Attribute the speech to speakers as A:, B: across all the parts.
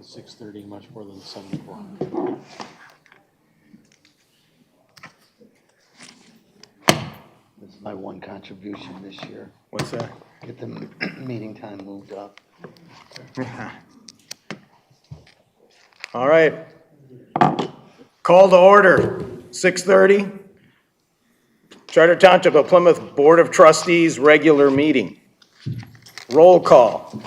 A: the 6:30 much more than the 7 o'clock.
B: That's my one contribution this year.
C: What's that?
B: Get the meeting time moved up.
C: All right. Call to order, 6:30. Charter Township of Plymouth Board of Trustees, regular meeting. Roll call.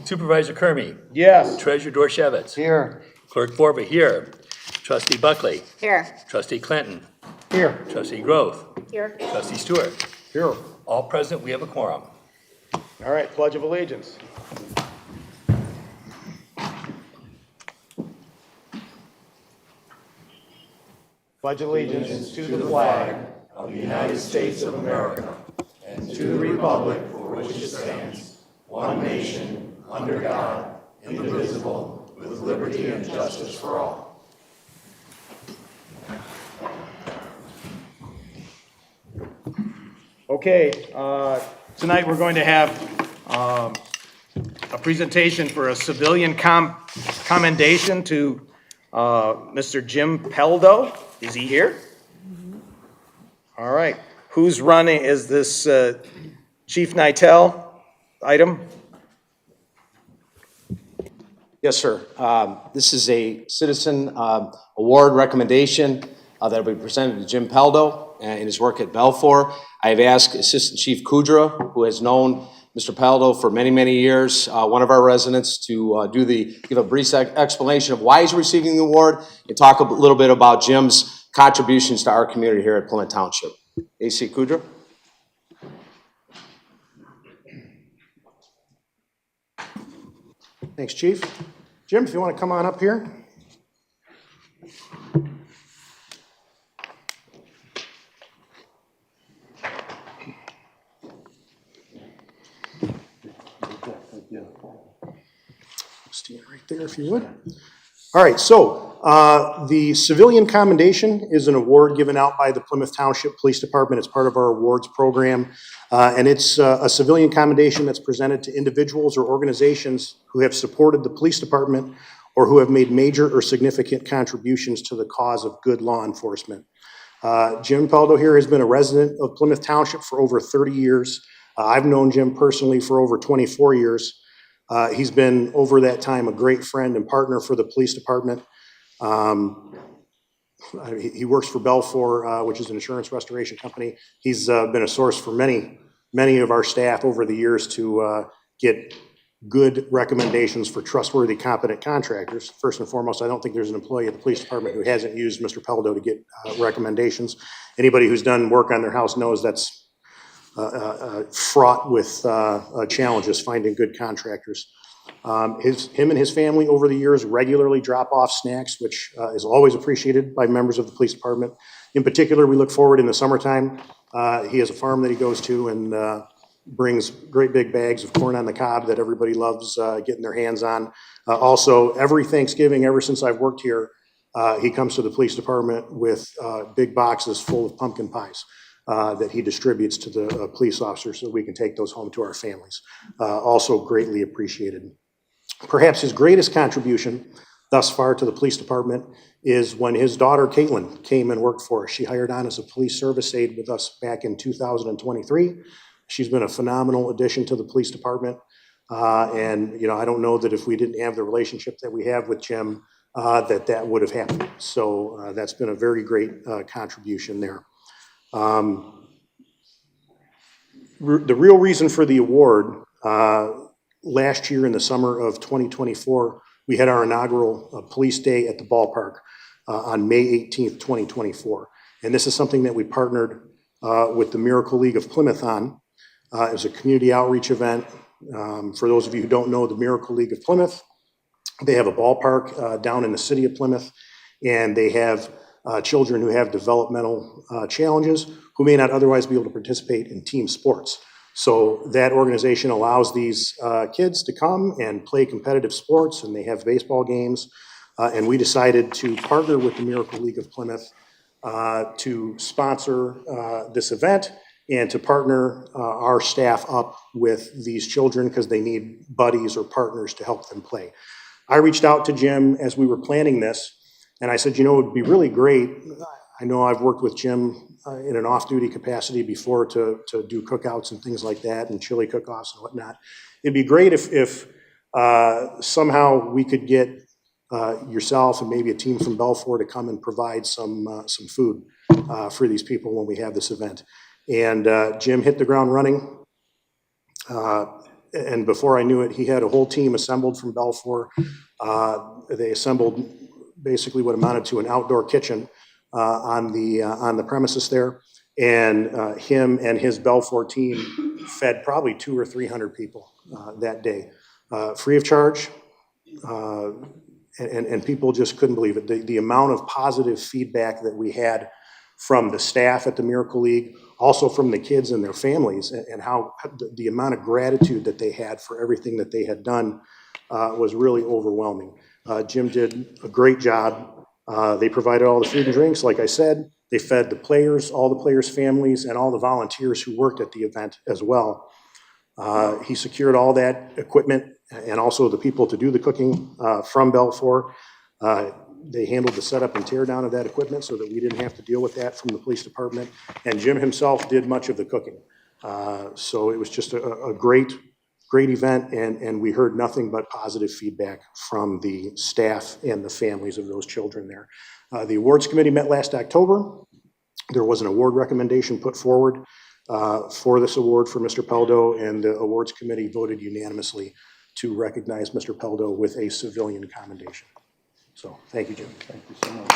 D: Supervisor Kermy.
C: Yes.
D: Treasurer Dorshevitz.
B: Here.
D: Clerk Borba here. Trustee Buckley.
E: Here.
D: Trustee Clinton.
C: Here.
D: Trustee Grove.
E: Here.
D: Trustee Stewart.
C: Here.
D: All present, we have a quorum.
C: All right, Pledge of Allegiance. Pledge allegiance to the flag
F: of the United States of America and to the republic for which it stands, one nation, under God, indivisible, with liberty and justice for all.
C: Okay, tonight we're going to have a presentation for a civilian commendation to Mr. Jim Peldo. Is he here? All right. Who's running? Is this Chief Nitel item?
G: Yes, sir. This is a citizen award recommendation that will be presented to Jim Peldo in his work at Belfour. I've asked Assistant Chief Kudra, who has known Mr. Peldo for many, many years, one of our residents, to give a brief explanation of why he's receiving the award and talk a little bit about Jim's contributions to our community here at Plymouth Township. AC Kudra.
H: Thanks, Chief. Jim, if you want to come on up here. Stand right there if you would. All right, so the Civilian Commendation is an award given out by the Plymouth Township Police Department. It's part of our awards program, and it's a civilian commendation that's presented to individuals or organizations who have supported the police department or who have made major or significant contributions to the cause of good law enforcement. Jim Peldo here has been a resident of Plymouth Township for over 30 years. I've known Jim personally for over 24 years. He's been, over that time, a great friend and partner for the police department. He works for Belfour, which is an insurance restoration company. He's been a source for many of our staff over the years to get good recommendations for trustworthy, competent contractors. First and foremost, I don't think there's an employee at the police department who hasn't used Mr. Peldo to get recommendations. Anybody who's done work on their house knows that's fraught with challenges finding good contractors. Him and his family over the years regularly drop off snacks, which is always appreciated by members of the police department. In particular, we look forward in the summertime. He has a farm that he goes to and brings great big bags of corn on the cob that everybody loves getting their hands on. Also, every Thanksgiving, ever since I've worked here, he comes to the police department with big boxes full of pumpkin pies that he distributes to the police officers so that we can take those home to our families. Also greatly appreciated. Perhaps his greatest contribution thus far to the police department is when his daughter Caitlin came and worked for us. She hired on as a police service aide with us back in 2023. She's been a phenomenal addition to the police department. And I don't know that if we didn't have the relationship that we have with Jim, that would have happened. So that's been a very great contribution there. The real reason for the award, last year in the summer of 2024, we had our inaugural police day at the ballpark on May 18th, 2024. And this is something that we partnered with the Miracle League of Plymouth on. It was a community outreach event. For those of you who don't know the Miracle League of Plymouth, they have a ballpark down in the city of Plymouth, and they have children who have developmental challenges who may not otherwise be able to participate in team sports. So that organization allows these kids to come and play competitive sports, and they have baseball games. And we decided to partner with the Miracle League of Plymouth to sponsor this event and to partner our staff up with these children because they need buddies or partners to help them play. I reached out to Jim as we were planning this, and I said, you know, it would be really great. I know I've worked with Jim in an off-duty capacity before to do cookouts and things like that, and chili cook-offs and whatnot. It'd be great if somehow we could get yourself and maybe a team from Belfour to come and provide some food for these people when we have this event. And Jim hit the ground running. And before I knew it, he had a whole team assembled from Belfour. They assembled basically what amounted to an outdoor kitchen on the premises there. And him and his Belfour team fed probably 200 or 300 people that day, free of charge. And people just couldn't believe it. The amount of positive feedback that we had from the staff at the Miracle League, also from the kids and their families, and how the amount of gratitude that they had for everything that they had done was really overwhelming. Jim did a great job. They provided all the food and drinks, like I said. They fed the players, all the players' families, and all the volunteers who worked at the event as well. He secured all that equipment and also the people to do the cooking from Belfour. They handled the setup and tear down of that equipment so that we didn't have to deal with that from the police department. And Jim himself did much of the cooking. So it was just a great event, and we heard nothing but positive feedback from the staff and the families of those children there. The awards committee met last October. There was an award recommendation put forward for this award for Mr. Peldo, and the awards committee voted unanimously to recognize Mr. Peldo with a civilian commendation. So, thank you, Jim.
A: Thank you so much.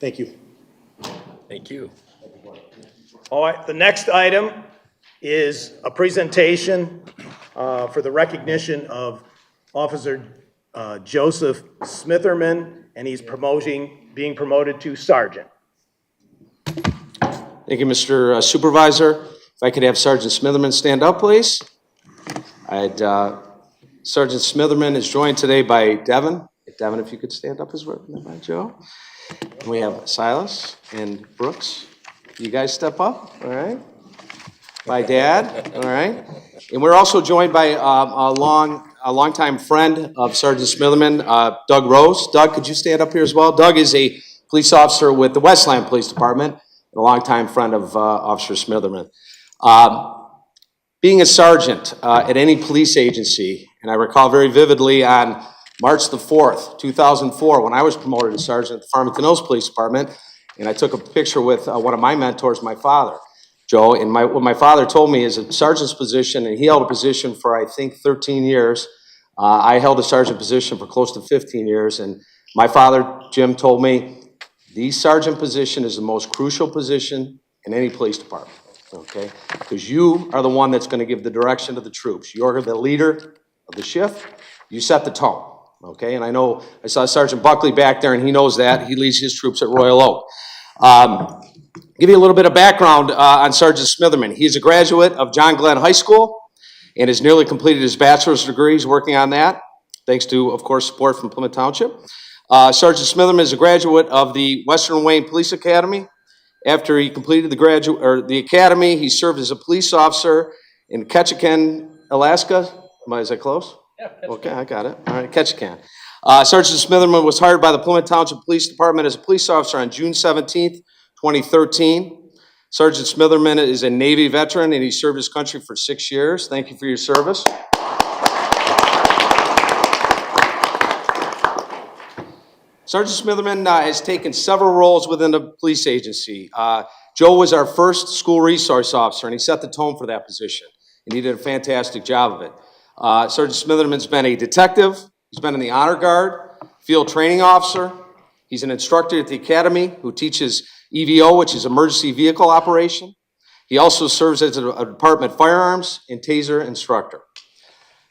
H: Thank you.
D: Thank you.
C: All right, the next item is a presentation for the recognition of Officer Joseph Smitherman, and he's being promoted to sergeant.
G: Thank you, Mr. Supervisor. If I could have Sergeant Smitherman stand up, please. Sergeant Smitherman is joined today by Devin. Devin, if you could stand up as well, Joe. And we have Silas and Brooks. You guys step up, all right? By Dad, all right? And we're also joined by a longtime friend of Sergeant Smitherman, Doug Rose. Doug, could you stand up here as well? Doug is a police officer with the Westland Police Department, a longtime friend of Officer Smitherman. Being a sergeant at any police agency, and I recall very vividly on March the 4th, 2004, when I was promoted to sergeant at the Farmington Hills Police Department, and I took a picture with one of my mentors, my father, Joe, and what my father told me is a sergeant's position, and he held a position for, I think, 13 years. I held a sergeant position for close to 15 years, and my father, Jim, told me, the sergeant position is the most crucial position in any police department, okay? Because you are the one that's going to give the direction to the troops. You're the leader of the shift. You set the tone, okay? And I know I saw Sergeant Buckley back there, and he knows that. He leads his troops at Royal Oak. Give you a little bit of background on Sergeant Smitherman. He's a graduate of John Glenn High School and has nearly completed his bachelor's degree. He's working on that, thanks to, of course, support from Plymouth Township. Sergeant Smitherman is a graduate of the Western Wayne Police Academy. After he completed the academy, he served as a police officer in Ketchikan, Alaska. Is that close? Yeah. Okay, I got it. All right, Ketchikan. Sergeant Smitherman was hired by the Plymouth Township Police Department as a police officer on June 17th, 2013. Sergeant Smitherman is a Navy veteran, and he served his country for 6 years. Thank you for your service. Sergeant Smitherman has taken several roles within the police agency. Joe was our first school resource officer, and he set the tone for that position, and he did a fantastic job of it. Sergeant Smitherman's been a detective. He's been in the Honor Guard, field training officer. He's an instructor at the academy who teaches EVO, which is emergency vehicle operation. He also serves as a department firearms and taser instructor.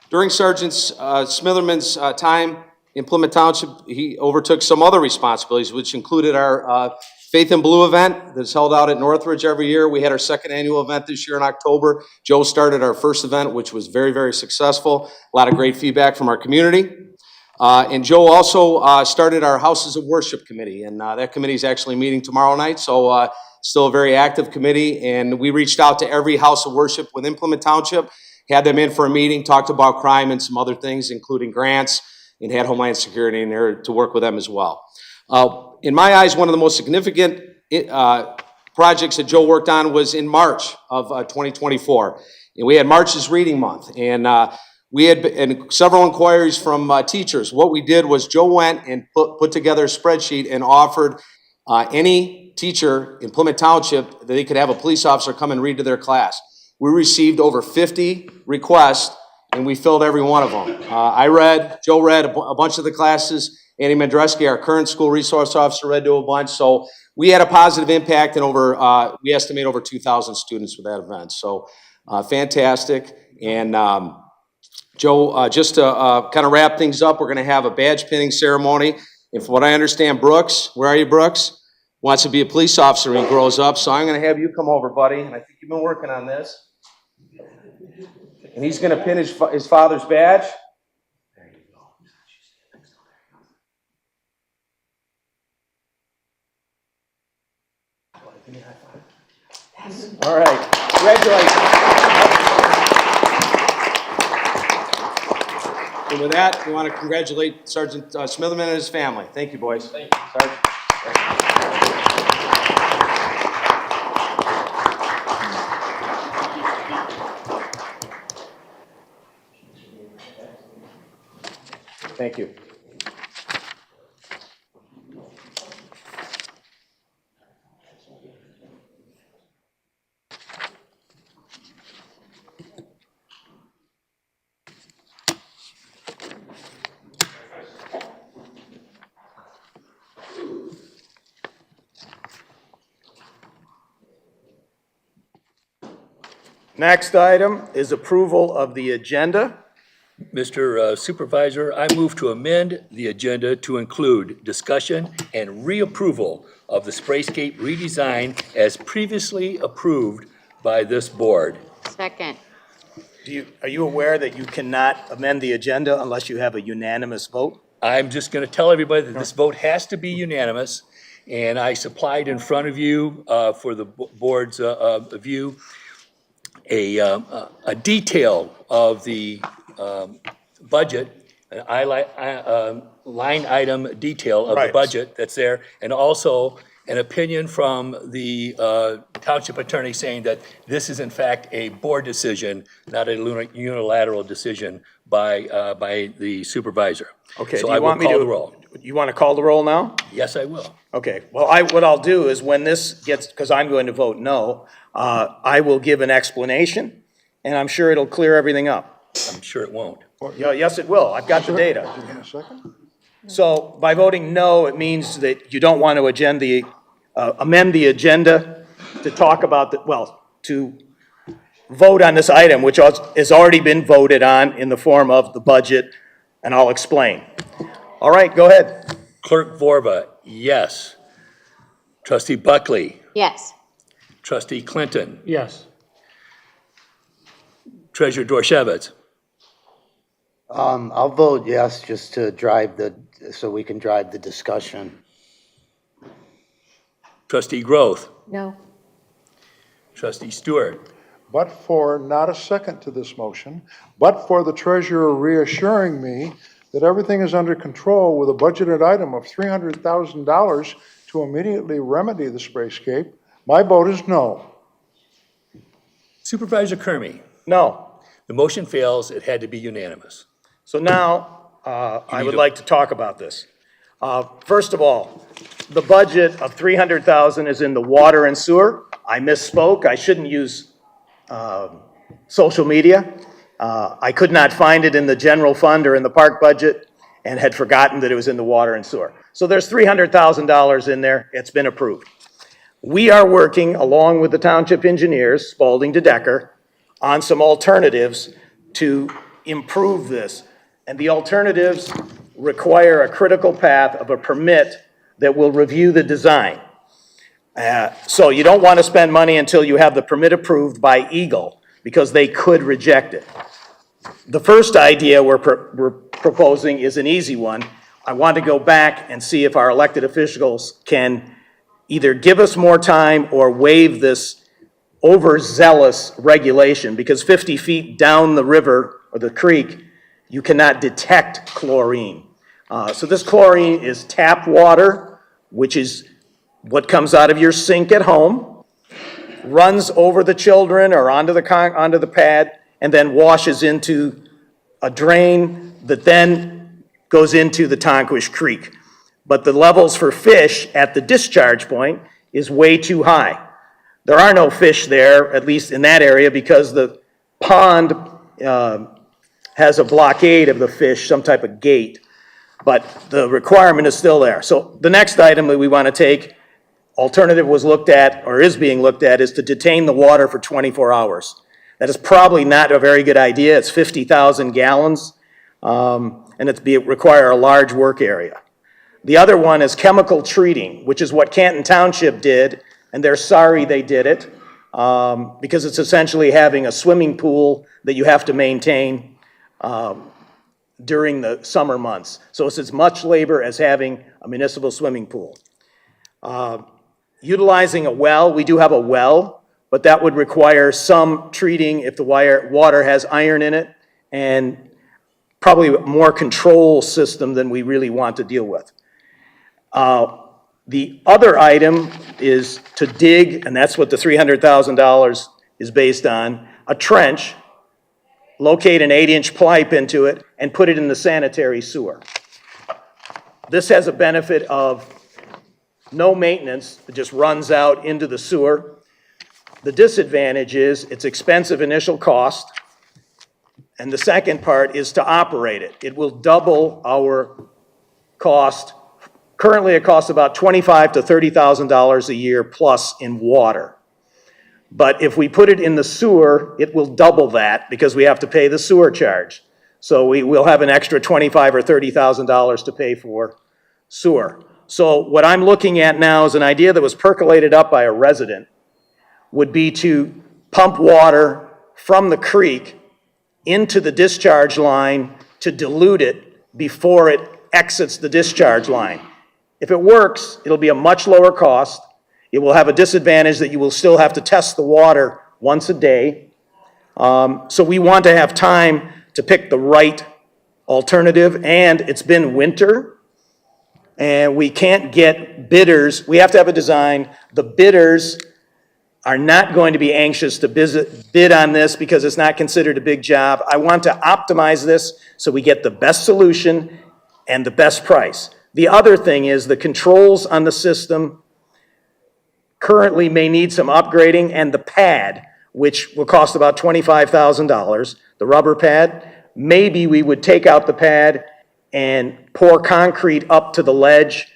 G: During Sergeant Smitherman's time in Plymouth Township, he overtook some other responsibilities, which included our Faith in Blue event that's held out at Northridge every year. We had our second annual event this year in October. Joe started our first event, which was very, very successful. A lot of great feedback from our community. And Joe also started our Houses of Worship Committee, and that committee is actually meeting tomorrow night, so still a very active committee. And we reached out to every House of Worship within Plymouth Township, had them in for a meeting, talked about crime and some other things, including grants, and had Homeland Security in there to work with them as well. In my eyes, one of the most significant projects that Joe worked on was in March of 2024. And we had March's Reading Month, and we had several inquiries from teachers. What we did was Joe went and put together a spreadsheet and offered any teacher in Plymouth Township that they could have a police officer come and read to their class. We received over 50 requests, and we filled every one of them. Joe read a bunch of the classes. Andy Mandreski, our current school resource officer, read to a bunch. So we had a positive impact, and we estimate over 2,000 students with that event. So fantastic. And Joe, just to kind of wrap things up, we're going to have a badge pinning ceremony. And from what I understand, Brooks, where are you, Brooks? Wants to be a police officer when he grows up. So I'm going to have you come over, buddy. And I think you've been working on this. And he's going to pin his father's badge. There you go. All right. Congratulations. And with that, we want to congratulate Sergeant Smitherman and his family. Thank you, boys. Thank you, Sergeant. Thank you. Next item is approval of the agenda.
D: Mr. Supervisor, I move to amend the agenda to include discussion and reapproval of the Sprayscape redesign as previously approved by this board.
E: Second.
C: Are you aware that you cannot amend the agenda unless you have a unanimous vote?
D: I'm just going to tell everybody that this vote has to be unanimous, and I supplied in front of you for the board's view a detail of the budget, line item detail of the
C: Right.
D: budget that's there, and also an opinion from the township attorney saying that this is in fact a board decision, not a unilateral decision by the supervisor.
C: Okay,
D: So
C: do
D: I
C: you
D: will
C: want me
D: call
C: to?
D: the roll.
C: You want to call the roll now?
D: Yes, I will.
C: Okay, well, what I'll do is when this gets, because I'm going to vote no, I will give an explanation, and I'm sure it'll clear everything up.
D: I'm sure it won't.
C: Yeah, yes, it will. I've got the data.
F: In a second?
C: So by voting no, it means that you don't want to amend the agenda to talk about to vote on this item, which has already been voted on in the form of the budget, and I'll explain. All right, go ahead.
D: Clerk Vorba, yes. Trustee Buckley,
E: Yes.
D: Trustee Clinton,
A: Yes.
D: Treasurer Dorshevitz,
B: I'll vote yes, just to so we can drive the discussion.
D: Trustee Groth,
E: No.
D: Trustee Stewart,
F: But for, not a second to this motion, but for the treasurer reassuring me that everything is under control with a budgeted item of $300,000 to immediately remedy the sprayscape, my vote is no.
D: Supervisor Kermy.
C: No.
D: The motion fails. It had to be unanimous.
C: So now, I would like to talk about this. First of all, the budget of $300,000 is in the water and sewer. I misspoke. I shouldn't use social media. I could not find it in the general fund or in the park budget and had forgotten that it was in the water and sewer. So there's $300,000 in there. It's been approved. We are working along with the township engineers, Spalding to Decker, on some alternatives to improve this. And the alternatives require a critical path of a permit that will review the design. So you don't want to spend money until you have the permit approved by Eagle, because they could reject it. The first idea we're proposing is an easy one. I want to go back and see if our elected officials can either give us more time or waive this overzealous regulation, because 50 feet down the river or the creek, you cannot detect chlorine. So this chlorine is tap water, which is what comes out of your sink at home, runs over the children or onto the pad, and then washes into a drain that then goes into the Tonquish Creek. But the levels for fish at the discharge point is way too high. There are no fish there, at least in that area, because the pond has a blockade of the fish, some type of gate, but the requirement is still there. So the next item that we want to take, alternative was looked at, or is being looked at, is to detain the water for 24 hours. That is probably not a very good idea. It's 50,000 gallons, and it require a large work area. The other one is chemical treating, which is what Canton Township did, and they're sorry they did it, because it's essentially having a swimming pool that you have to maintain during the summer months. So it's as much labor as having a municipal swimming pool. Utilizing a well, we do have a well, but that would require some treating if the water has iron in it, and probably more control system than we really want to deal with. The other item is to dig, and that's what the $300,000 is based on, a trench, locate an 8-inch pipe into it, and put it in the sanitary sewer. This has a benefit of no maintenance. It just runs out into the sewer. The disadvantage is it's expensive initial cost, and the second part is to operate it. It will double our cost. Currently, it costs about $25,000 to $30,000 a year plus in water. But if we put it in the sewer, it will double that because we have to pay the sewer charge. So we will have an extra $25,000 or $30,000 to pay for sewer. So what I'm looking at now is an idea that was percolated up by a resident, would be to pump water from the creek into the discharge line to dilute it before it exits the discharge line. If it works, it'll be a much lower cost. It will have a disadvantage that you will still have to test the water once a day. So we want to have time to pick the right alternative, and it's been winter, and we can't get bidders. We have to have a design. The bidders are not going to be anxious to bid on this because it's not considered a big job. I want to optimize this so we get the best solution and the best price. The other thing is the controls on the system currently may need some upgrading, and the pad, which will cost about $25,000, the rubber pad, maybe we would take out the pad and pour concrete up to the ledge.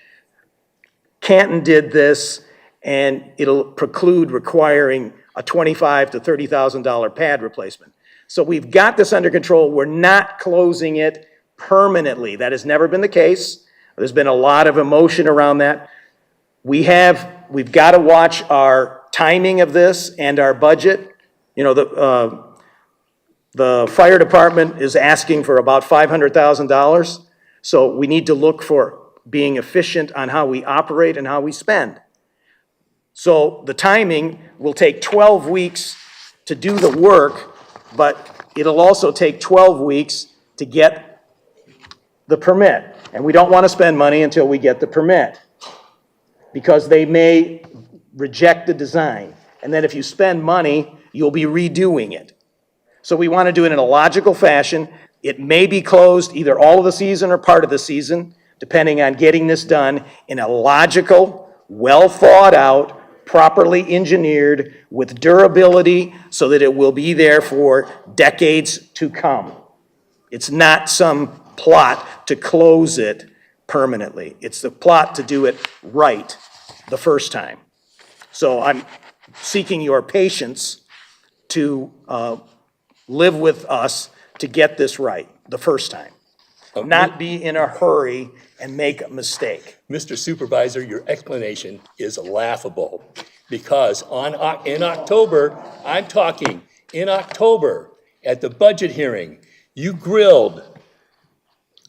C: Canton did this, and it'll preclude requiring a $25,000 to $30,000 pad replacement. So we've got this under control. We're not closing it permanently. That has never been the case. There's been a lot of emotion around that. We've got to watch our timing of this and our budget. You know, the fire department is asking for about $500,000. So we need to look for being efficient on how we operate and how we spend. So the timing will take 12 weeks to do the work, but it'll also take 12 weeks to get the permit. And we don't want to spend money until we get the permit, because they may reject the design. And then if you spend money, you'll be redoing it. So we want to do it in a logical fashion. It may be closed either all of the season or part of the season, depending on getting this done in a logical, well thought out, properly engineered, with durability so that it will be there for decades to come. It's not some plot to close it permanently. It's the plot to do it right the first time. So I'm seeking your patience to live with us to get this right the first time. Not be in a hurry and make a mistake.
D: Mr. Supervisor, your explanation is laughable, because in October, I'm talking in October, at the budget hearing, You grilled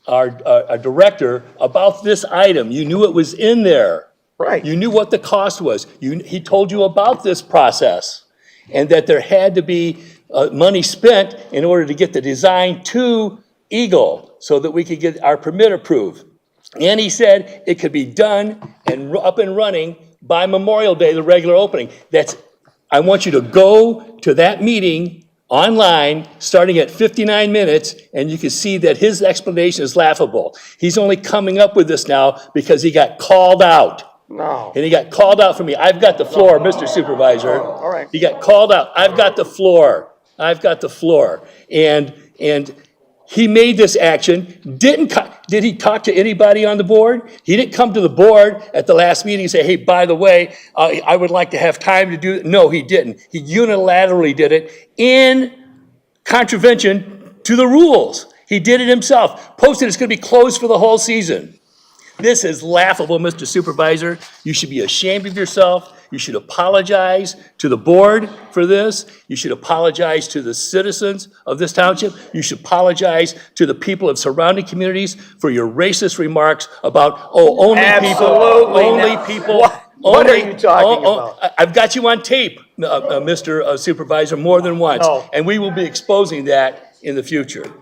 D: our director about this item. You knew it was in there.
C: Right.
D: You knew what the cost was. He told you about this process and that there had to be money spent in order to get the design to Eagle so that we could get our permit approved. And he said it could be done and up and running by Memorial Day, the regular opening. I want you to go to that meeting online, starting at 59 minutes, and you can see that his explanation is laughable. He's only coming up with this now because he got called out.
C: No.
D: And he got called out for me. I've got the floor, Mr. Supervisor.
C: All right.
D: He got called out. I've got the floor. I've got the floor. And he made this action. Did he talk to anybody on the board? He didn't come to the board at the last meeting and say, hey, by the way, I would like to have time to do it. No, he didn't. He unilaterally did it in contravention to the rules. He did it himself. Posted it's going to be closed for the whole season. This is laughable, Mr. Supervisor. You should be ashamed of yourself. You should apologize to the board for this. You should apologize to the citizens of this township. You should apologize to the people of surrounding communities for your racist remarks about, only
C: Absolutely
D: people.
C: not. What are you talking about?
D: I've got you on tape, Mr. Supervisor, more than once.
C: No.
D: And we will be exposing that in the future.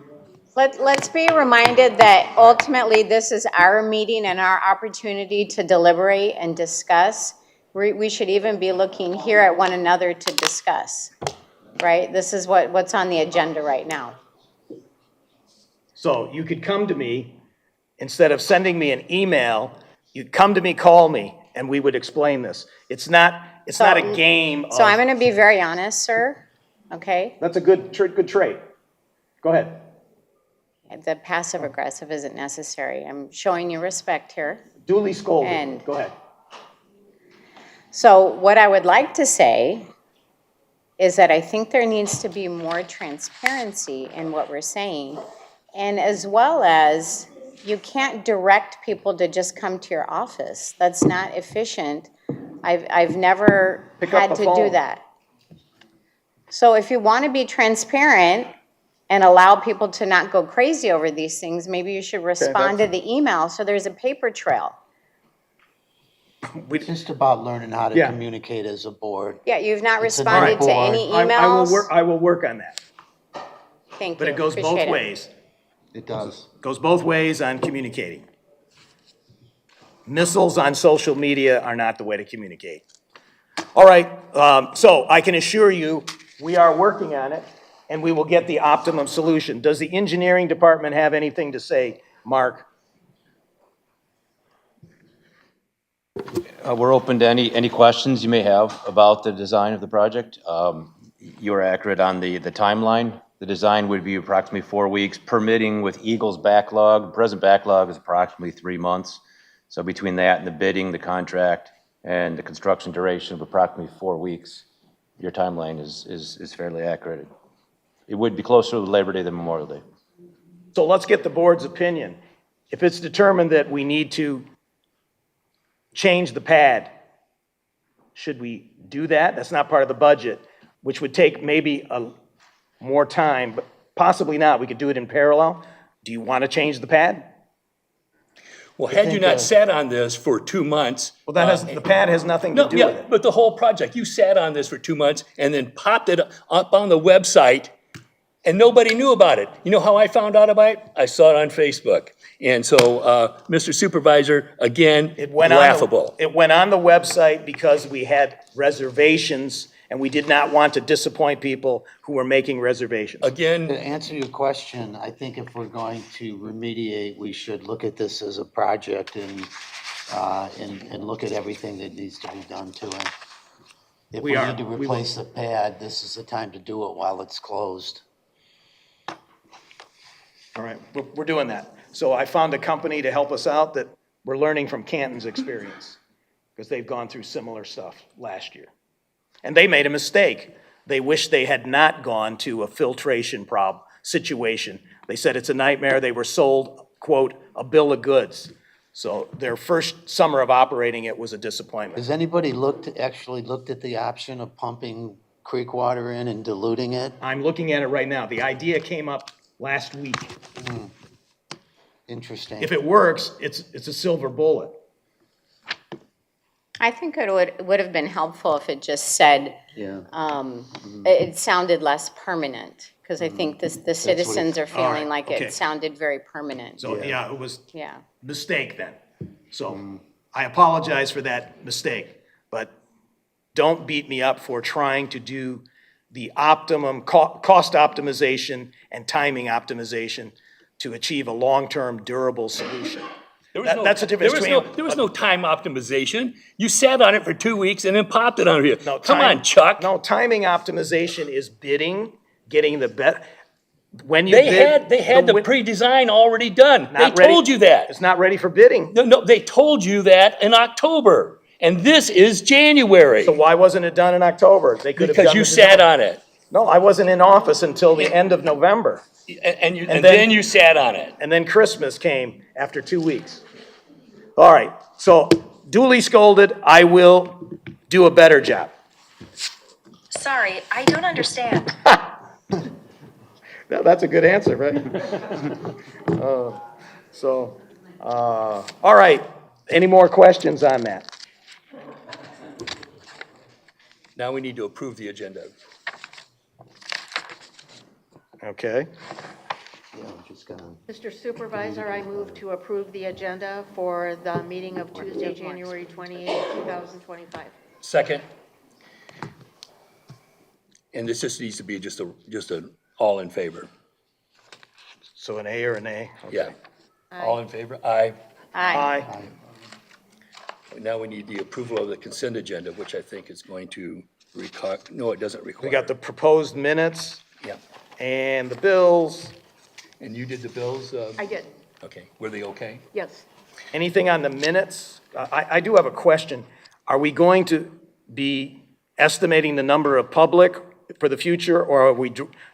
E: Let's be reminded that ultimately this is our meeting and our opportunity to deliberate and discuss. We should even be looking here at one another to discuss, right? This is what's on the agenda right now.
C: So you could come to me, instead of sending me an email, you'd come to me, call me, and we would explain this. It's not a game of.
E: So I'm going to be very honest, sir, okay?
C: That's a good trait. Go ahead.
E: The passive aggressive isn't necessary. I'm showing you respect here.
C: Duly scolded.
E: And-
C: Go ahead.
E: So what I would like to say is that I think there needs to be more transparency in what we're saying. And as well as you can't direct people to just come to your office. That's not efficient. I've never
C: Pick up
E: had
C: the
E: to
C: phone.
E: do that. So if you want to be transparent and allow people to not go crazy over these things, maybe you should respond to the email so there's a paper trail.
B: It's just about learning how to
C: Yeah.
B: communicate as a board.
E: Yeah, you've not
B: It's a
E: responded to
B: board.
E: any
C: I
E: emails.
C: will work on that,
E: Thank you.
C: but it goes both
E: Appreciate it.
C: ways.
B: It does.
C: Goes both ways on communicating. Missiles on social media are not the way to communicate. All right, so I can assure you, we are working on it, and we will get the optimum solution. Does the engineering department have anything to say, Mark?
I: We're open to any questions you may have about the design of the project. You are accurate on the timeline. The design would be approximately 4 weeks, permitting with Eagle's backlog. The present backlog is approximately 3 months. So between that and the bidding, the contract, and the construction duration of approximately 4 weeks, your timeline is fairly accurate. It would be closer to Labor Day than Memorial Day.
C: So let's get the board's opinion. If it's determined that we need to change the pad, should we do that? That's not part of the budget, which would take maybe more time, but possibly not. We could do it in parallel. Do you want to change the pad?
D: Well, had you not sat on this for 2 months.
C: Well, the pad has nothing to
D: No,
C: do with
D: yeah,
C: it.
D: but the whole project, you sat on this for 2 months and then popped it up on the website and nobody knew about it. You know how I found out about it? I saw it on Facebook. And so, Mr. Supervisor, again,
C: It went
D: laughable.
C: It went on the website because we had reservations and we did not want to disappoint people who were making reservations.
B: To
D: Again,
B: answer your question, I think if we're going to remediate, we should look at this as a project and look at everything that needs to be done to it. If we need to replace the pad, this is the time to do it while it's closed.
C: All right, we're doing that. So I found a company to help us out that we're learning from Canton's experience because they've gone through similar stuff last year. And they made a mistake. They wish they had not gone to a filtration situation. They said it's a nightmare. They were sold, quote, a bill of goods. So their first summer of operating it was a disappointment.
B: Has anybody actually looked at the option of pumping creek water in and diluting it?
C: I'm looking at it right now. The idea came up last week.
B: Interesting.
C: If it works, it's a silver bullet.
E: I think it would have been helpful if it just said,
B: Yeah.
E: it sounded less permanent, because I think the citizens are
C: All
E: feeling
C: right,
E: like
C: okay.
E: it sounded very permanent.
C: So, yeah, it was
E: Yeah.
C: mistake then. So I apologize for that mistake, but don't beat me up for trying to do the optimum cost optimization and timing optimization to achieve a long-term durable solution. That's the difference between.
D: There was no time optimization. You sat on it for 2 weeks and then popped it on here.
C: No,
D: Come on, Chuck.
C: No, timing optimization is bidding, getting the when you bid.
D: They had the pre-design already done. They
C: not ready-
D: told you that.
C: It's not ready for bidding.
D: No, they told you that in October, and this is January.
C: So why wasn't it done in October? They could have done
D: Because you
C: the
D: sat
C: design.
D: on it,
C: No, I wasn't in office until the end of November.
D: and then you sat on it.
C: And then Christmas came after 2 weeks. All right, so duly scolded, I will do a better job.
J: Sorry, I don't understand.
C: That's a good answer, right? All right, any more questions on that?
D: Now we need to approve the agenda.
C: Okay,
B: Yeah, I'm just gonna,
K: Mr. Supervisor, I move to approve the agenda for the meeting of Tuesday, January 28, 2025.
D: Second. And this just needs to be just an all in favor.
C: so an A or an A?
D: Yeah. All in favor? Aye.
E: Aye.
C: Aye.
D: Now we need the approval of the consent agenda, which I think is going to require, no, it doesn't require.
C: We got the proposed minutes
D: Yeah.
C: and the bills.
D: And you did the bills?
K: I did,
D: Okay. Were they okay?
K: yes.
C: Anything on the minutes? I do have a question. Are we going to be estimating the number of public for the future, or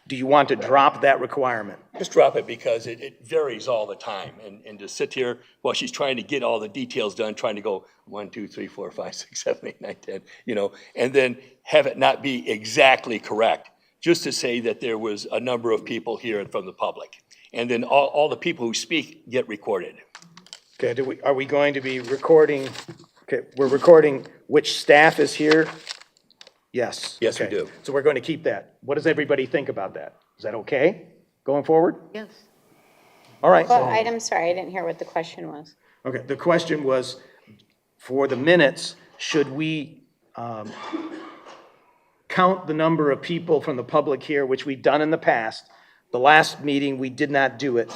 C: do you want to drop that requirement?
D: Just drop it because it varies all the time. And to sit here while she's trying to get all the details done, trying to go 1, 2, 3, 4, 5, 6, 7, 8, 9, 10, and then have it not be exactly correct. Just to say that there was a number of people here from the public. And then all the people who speak get recorded.
C: Okay, are we going to be recording, okay, we're recording which staff is here? Yes.
D: Yes, we
C: okay.
D: do.
C: So we're going to keep that. What does everybody think about that? Is that okay, going forward?
K: Yes.
C: All right.
E: Well, I'm sorry, I didn't hear what the question was.
C: Okay, the question was, for the minutes, should we count the number of people from the public here, which we've done in the past? The last meeting, we did not do it.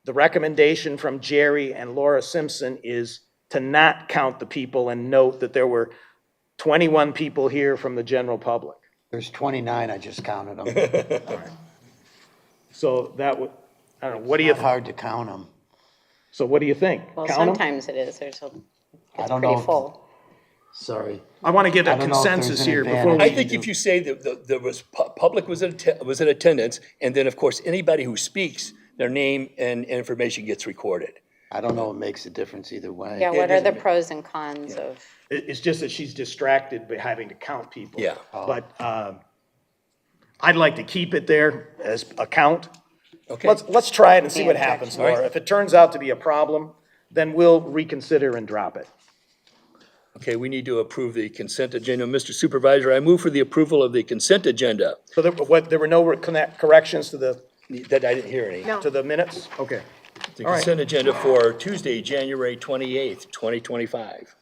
C: The recommendation from Jerry and Laura Simpson is to not count the people and note that there were 21 people here from the general public.
B: there's 29, I just counted them.
C: So that would, I don't know, what do you,
B: It's hard to count them.
C: so what do you think?
E: Well,
C: Count 'em?
E: sometimes it is,
B: I
E: it's
B: don't know
E: pretty
B: if-
E: full.
B: Sorry.
C: I want to get a
B: I don't know if there's
C: consensus
B: an
C: here before
B: advantage.
C: we.
D: I think if you say that there was, public was in attendance, and then, of course, anybody who speaks, their name and information gets recorded.
B: I don't know, it makes a difference either way.
E: Yeah, what are the
D: doesn't-
E: pros and cons of?
C: It's just that she's distracted by having to count people.
D: Yeah.
C: But I'd like to keep it there as a count.
D: Okay?
C: Let's try it and see what
E: Any
C: happens,
D: objection?
C: Laura. If it turns out to be a problem, then we'll reconsider and drop it.
D: Okay, we need to approve the consent agenda. Mr. Supervisor, I move for the approval of the consent agenda.
C: So there were no corrections to
D: That I didn't hear any.
K: No.
C: the minutes? Okay.
D: The
C: All right.
D: consent agenda for Tuesday, January 28th, 2025.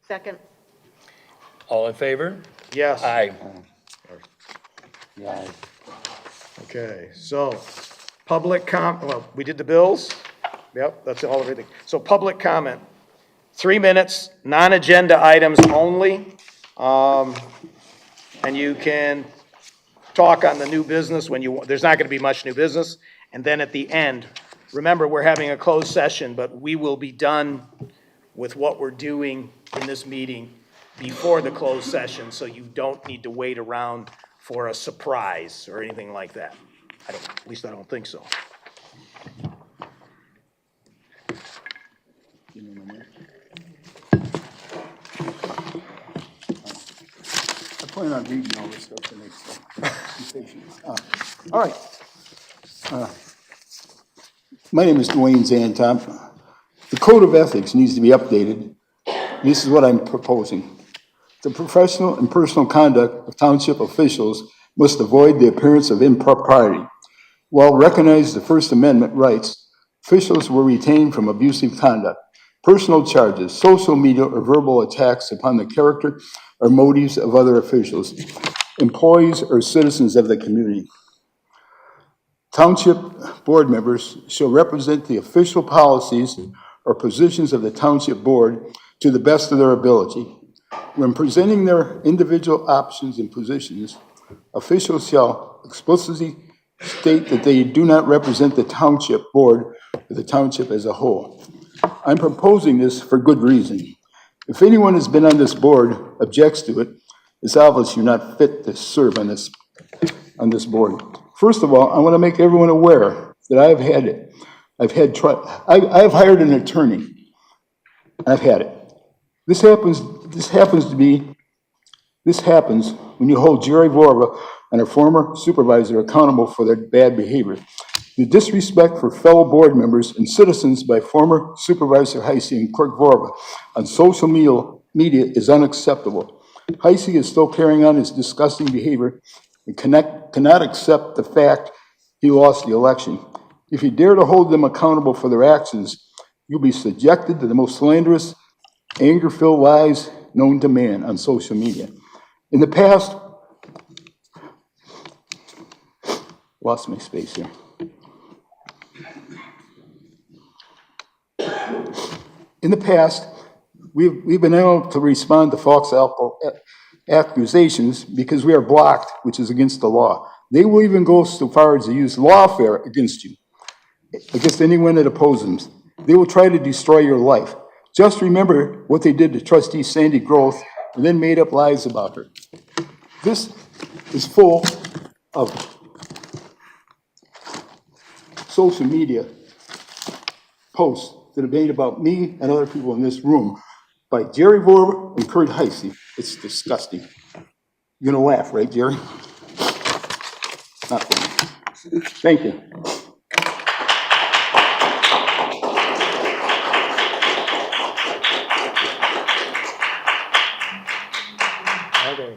K: Second,
D: All in favor?
C: Yes.
D: Aye.
B: Yeah,
C: Okay, so well, we did the bills. Yep, that's all, everything. So public comment, 3 minutes, non-agenda items only. And you can talk on the new business when there's not going to be much new business. And then at the end, remember, we're having a closed session, but we will be done with what we're doing in this meeting before the closed session, so you don't need to wait around for a surprise or anything like that. At least I don't think so.
F: I plan on reading all this stuff the next time. Be patient. All right.
L: My name is Dwayne Zanton. The Code of Ethics needs to be updated. This is what I'm proposing. The professional and personal conduct of township officials must avoid the appearance of impropriety. While recognizing the First Amendment rights, officials were retained from abusive conduct, personal charges, social media, or verbal attacks upon the character or motives of other officials, employees, or citizens of the community. Township board members shall represent the official policies or positions of the township board to the best of their ability. When presenting their individual options and positions, officials shall explicitly state that they do not represent the township board or the township as a whole. I'm proposing this for good reason. If anyone has been on this board objects to it, it's obvious you're not fit to serve on this board. First of all, I want to make everyone aware that I've hired an attorney. I've had it. This happens when you hold Jerry Vorva and a former supervisor accountable for their bad behavior. The disrespect for fellow board members and citizens by former Supervisor Heisey and Clerk Vorva on social media is unacceptable. Heisey is still carrying on his disgusting behavior and cannot accept the fact he lost the election. If you dare to hold them accountable for their actions, you'll be subjected to the most slanderous, anger-filled lies known to man on social media. In the past, lost my space here. In the past, we've been able to respond to false accusations because we are blocked, which is against the law. They will even go so far as to use lawfare against you, against anyone that opposes them. They will try to destroy your life. Just remember what they did to Trustee Sandy Groth and then made up lies about her. This is full of social media posts that are made about me and other people in this room by Jerry Vorba and Kurt Heisey. It's disgusting. You're gonna laugh, right, Jerry? Not funny. Thank you.
C: Okay.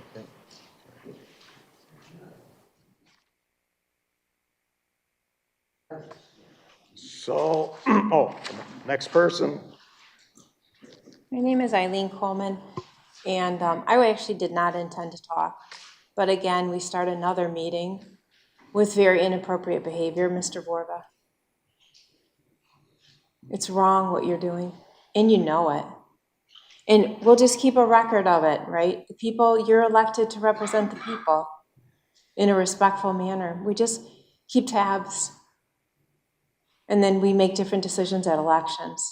C: So, next person.
M: My name is Eileen Coleman, and I actually did not intend to talk. But again, we start another meeting with very inappropriate behavior, Mr. Vorba. It's wrong what you're doing, and you know it. And we'll just keep a record of it, right? The people, you're elected to represent the people in a respectful manner. We just keep tabs, and then we make different decisions at elections.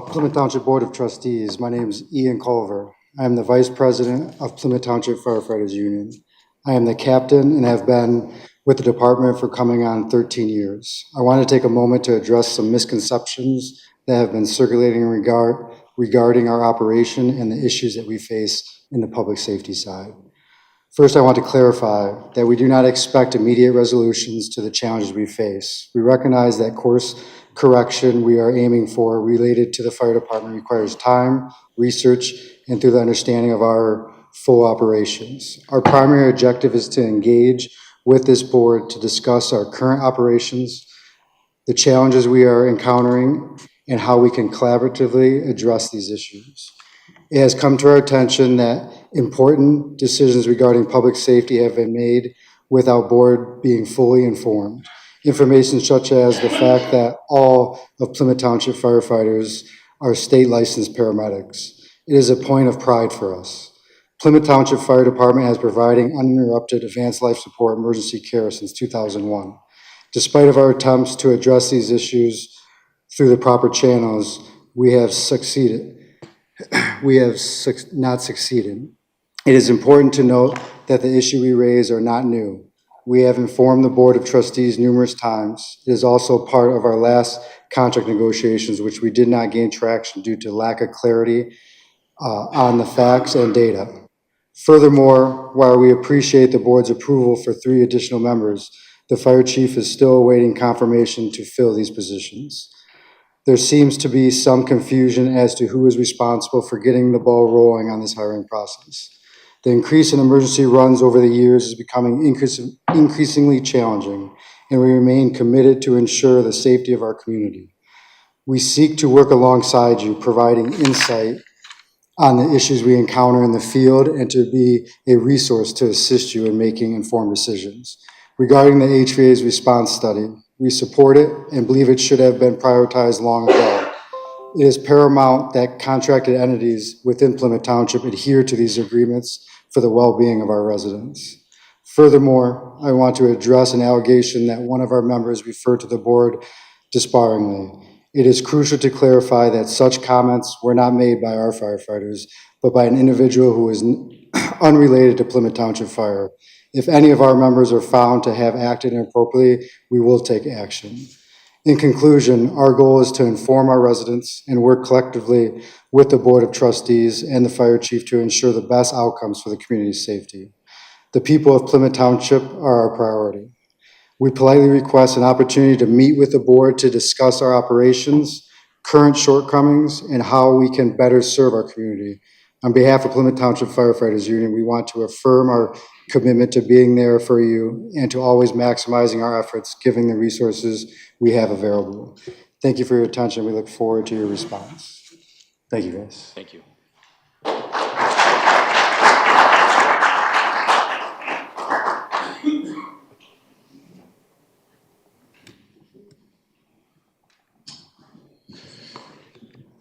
N: Plymouth Township Board of Trustees. My name is Ian Culver. I am the Vice President of Plymouth Township Firefighters Union. I am the captain and have been with the department for coming on 13 years. I want to take a moment to address some misconceptions that have been circulating regarding our operation and the issues that we face in the public safety side. First, I want to clarify that we do not expect immediate resolutions to the challenges we face. We recognize that course correction we are aiming for related to the fire department requires time, research, and through the understanding of our full operations. Our primary objective is to engage with this board to discuss our current operations, the challenges we are encountering, and how we can collaboratively address these issues. It has come to our attention that important decisions regarding public safety have been made without board being fully informed. Information such as the fact that all of Plymouth Township firefighters are state licensed paramedics. It is a point of pride for us. Plymouth Township Fire Department has providing uninterrupted advanced life support emergency care since 2001. Despite of our attempts to address these issues through the proper channels, we have succeeded. Not succeeded. It is important to note that the issue we raise are not new. We have informed the Board of Trustees numerous times. It is also part of our last contract negotiations, which we did not gain traction due to lack of clarity on the facts and data. Furthermore, while we appreciate the board's approval for 3 additional members, the fire chief is still awaiting confirmation to fill these positions. There seems to be some confusion as to who is responsible for getting the ball rolling on this hiring process. The increase in emergency runs over the years is becoming increasingly challenging, and we remain committed to ensure the safety of our community. We seek to work alongside you, providing insight on the issues we encounter in the field and to be a resource to assist you in making informed decisions. Regarding the HVA's response study, we support it and believe it should have been prioritized long ago. It is paramount that contracted entities within Plymouth Township adhere to these agreements for the well-being of our residents. Furthermore, I want to address an allegation that one of our members referred to the board disparagingly. It is crucial to clarify that such comments were not made by our firefighters, but by an individual who is unrelated to Plymouth Township Fire. If any of our members are found to have acted inappropriately, we will take action. In conclusion, our goal is to inform our residents and work collectively with the Board of Trustees and the Fire Chief to ensure the best outcomes for the community's safety. The people of Plymouth Township are our priority. We politely request an opportunity to meet with the board to discuss our operations, current shortcomings, and how we can better serve our community. On behalf of Plymouth Township Firefighters Union, we want to affirm our commitment to being there for you and to always maximizing our efforts, giving the resources we have available. Thank you for your attention. We look forward to your response. Thank you, guys.
I: Thank you.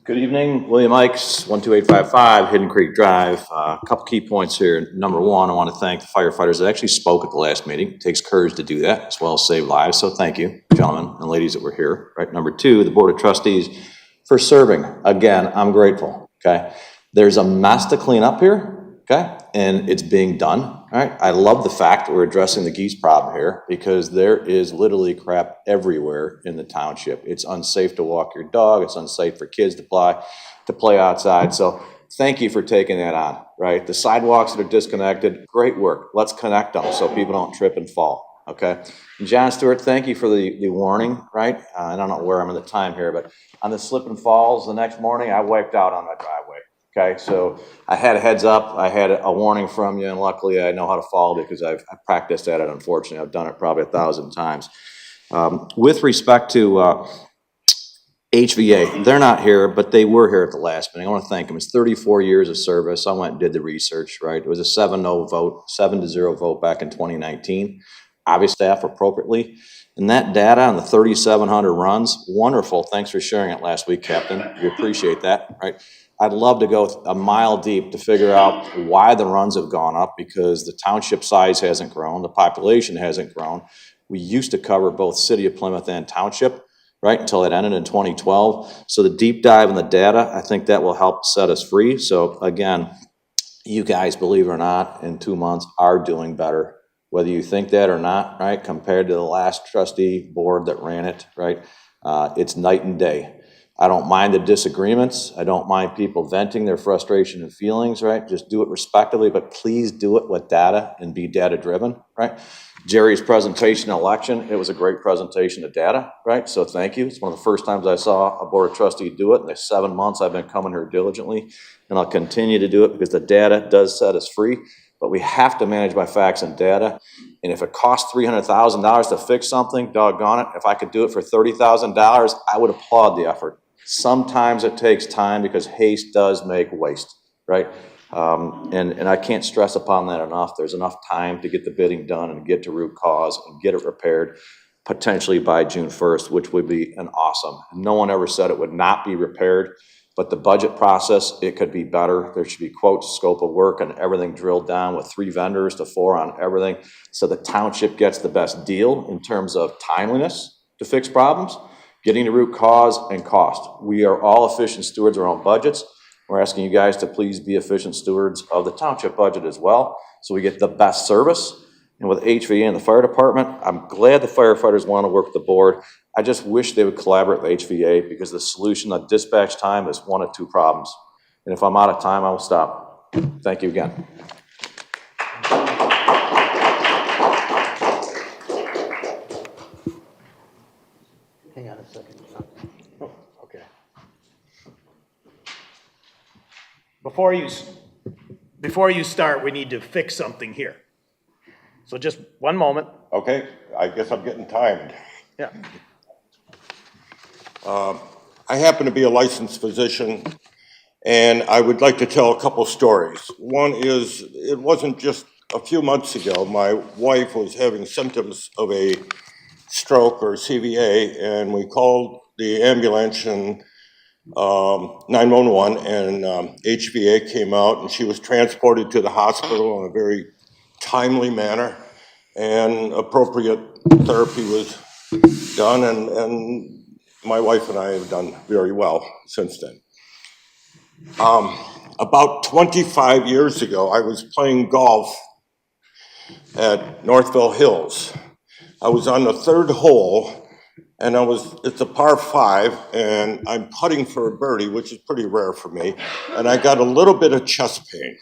I: Good evening, William Ikes, 12855 Hidden Creek Drive. A couple key points here. Number one, I want to thank the firefighters that actually spoke at the last meeting. It takes courage to do that, as well as save lives. So thank you, gentlemen and ladies that were here. Right. Number two, the Board of Trustees for serving. Again, I'm grateful. Okay. There's a mess to clean up here. Okay. And it's being done. All right. I love the fact that we're addressing the geese problem here because there is literally crap everywhere in the township. It's unsafe to walk your dog. It's unsafe for kids to play outside. So thank you for taking that on, right? The sidewalks that are disconnected, great work. Let's connect them so people don't trip and fall, okay? And John Stewart, thank you for the warning, right? I don't know where I'm in the time here, but on the slip and falls the next morning, I wiped out on my driveway. Okay, so I had a heads up, I had a warning from you, and luckily I know how to fall because I've practiced at it, unfortunately. I've done it probably 1,000 times. With respect to HVA, they're not here, but they were here at the last meeting. I want to thank them. It's 34 years of service. I went and did the research, right? It was a 7-0 vote, 7-0 vote back in 2019. Obviously, staff appropriately. And that data on the 3,700 runs, wonderful. Thanks for sharing it last week, Captain. We appreciate that, right? I'd love to go a mile deep to figure out why the runs have gone up because the township size hasn't grown, the population hasn't grown. We used to cover both City of Plymouth and Township, right, until it ended in 2012. So the deep dive in the data, I think that will help set us free. So again, you guys, believe it or not, in 2 months are doing better, whether you think that or not, right, compared to the last trustee board that ran it, right? It's night and day. I don't mind the disagreements. I don't mind people venting their frustration and feelings, right? Just do it respectively, but please do it with data and be data driven, right? Jerry's presentation election, it was a great presentation of data, right? So thank you. It's one of the first times I saw a board of trustees do it. In the 7 months I've been coming here diligently, and I'll continue to do it because the data does set us free, but we have to manage by facts and data. And if it costs $300,000 to fix something, doggone it, if I could do it for $30,000, I would applaud the effort. Sometimes it takes time because haste does make waste, right? And I can't stress upon that enough. There's enough time to get the bidding done and get to root cause and get it repaired potentially by June 1st, which would be an awesome. No one ever said it would not be repaired.
F: but the budget process, it could be better. There should be quotes, scope of work, and everything drilled down with 3 vendors to 4 on everything, so the township gets the best deal in terms of timeliness to fix problems, getting the root cause, and cost. We are all efficient stewards of our own budgets. We're asking you guys to please be efficient stewards of the township budget as well, so we get the best service. And with HVA and the fire department, I'm glad the firefighters want to work with the board. I just wish they would collaborate with HVA, because the solution on dispatch time is 1 of 2 problems. And if I'm out of time, I will stop. Thank you again.
B: Hang on a second.
C: Okay. Before you start, we need to fix something here. So just one moment.
O: Okay, I guess I'm getting timed.
C: Yeah.
O: I happen to be a licensed physician, and I would like to tell a couple stories. One is, it wasn't just a few months ago, my wife was having symptoms of a stroke or CVA, and we called the ambulance and 911, and HVA came out, and she was transported to the hospital in a very timely manner, and appropriate therapy was done, and my wife and I have done very well since then. About 25 years ago, I was playing golf at Northville Hills. I was on the 3rd hole, and it's a par 5, and I'm putting for a birdie, which is pretty rare for me, and I got a little bit of chest pain.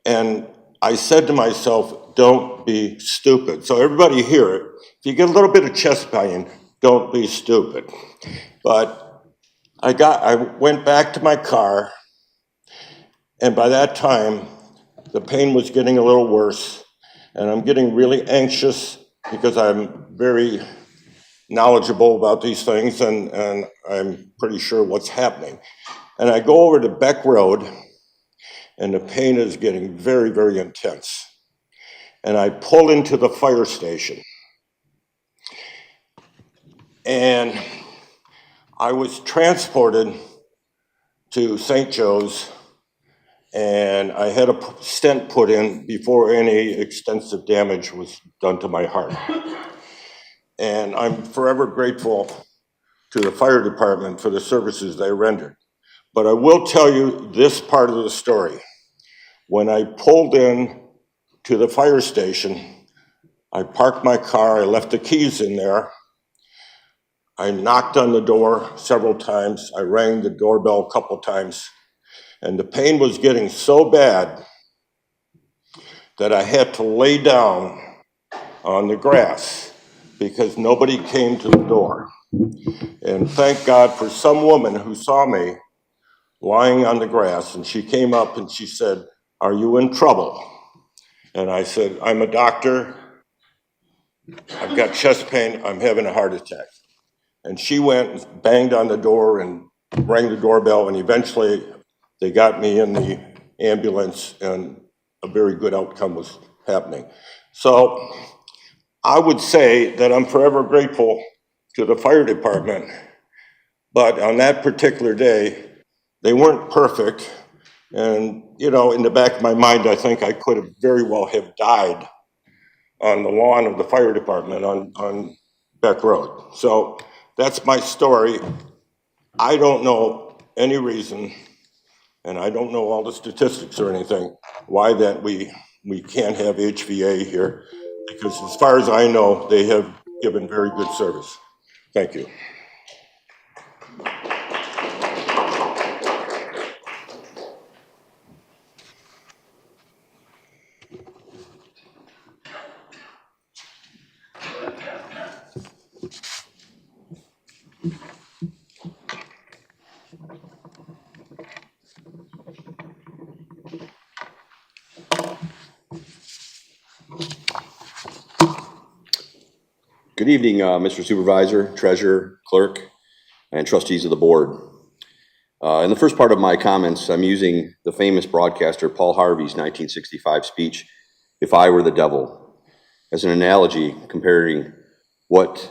O: And I said to myself, don't be stupid. So everybody hear it. If you get a little bit of chest pain, don't be stupid. But I went back to my car, and by that time, the pain was getting a little worse, and I'm getting really anxious because I'm very knowledgeable about these things, and I'm pretty sure what's happening. And I go over to Beck Road, and the pain is getting very, very intense. And I pull into the fire station. And I was transported to St. Joe's, and I had a stent put in before any extensive damage was done to my heart. And I'm forever grateful to the fire department for the services they rendered. But I will tell you this part of the story. When I pulled in to the fire station, I parked my car, I left the keys in there. I knocked on the door several times. I rang the doorbell a couple times. And the pain was getting so bad that I had to lay down on the grass because nobody came to the door. And thank God for some woman who saw me lying on the grass, and she came up and she said, "Are you in trouble?" And I said, "I'm a doctor. I've got chest pain. I'm having a heart attack." And she went and banged on the door and rang the doorbell, and eventually they got me in the ambulance, and a very good outcome was happening. So I would say that I'm forever grateful to the fire department, but on that particular day, they weren't perfect. And, you know, in the back of my mind, I think I could have very well have died on the lawn of the fire department on Beck Road. So that's my story. I don't know any reason, and I don't know all the statistics or anything, why that we can't have HVA here, because as far as I know, they have given very good service. Thank you.
P: Good evening, Mr. Supervisor, Treasurer, Clerk, and trustees of the board. In the first part of my comments, I'm using the famous broadcaster Paul Harvey's 1965 speech, "If I Were the Devil," as an analogy comparing what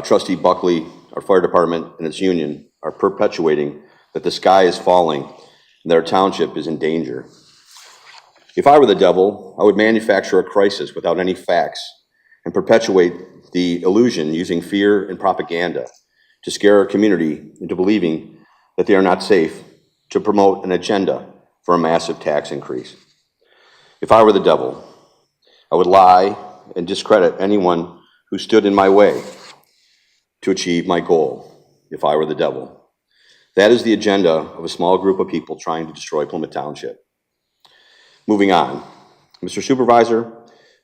P: Trustee Buckley, our fire department, and its union are perpetuating that the sky is falling and their township is in danger. If I were the devil, I would manufacture a crisis without any facts and perpetuate the illusion using fear and propaganda to scare our community into believing that they are not safe, to promote an agenda for a massive tax increase. If I were the devil, I would lie and discredit anyone who stood in my way to achieve my goal. If I were the devil. That is the agenda of a small group of people trying to destroy Plymouth Township. Moving on. Mr. Supervisor,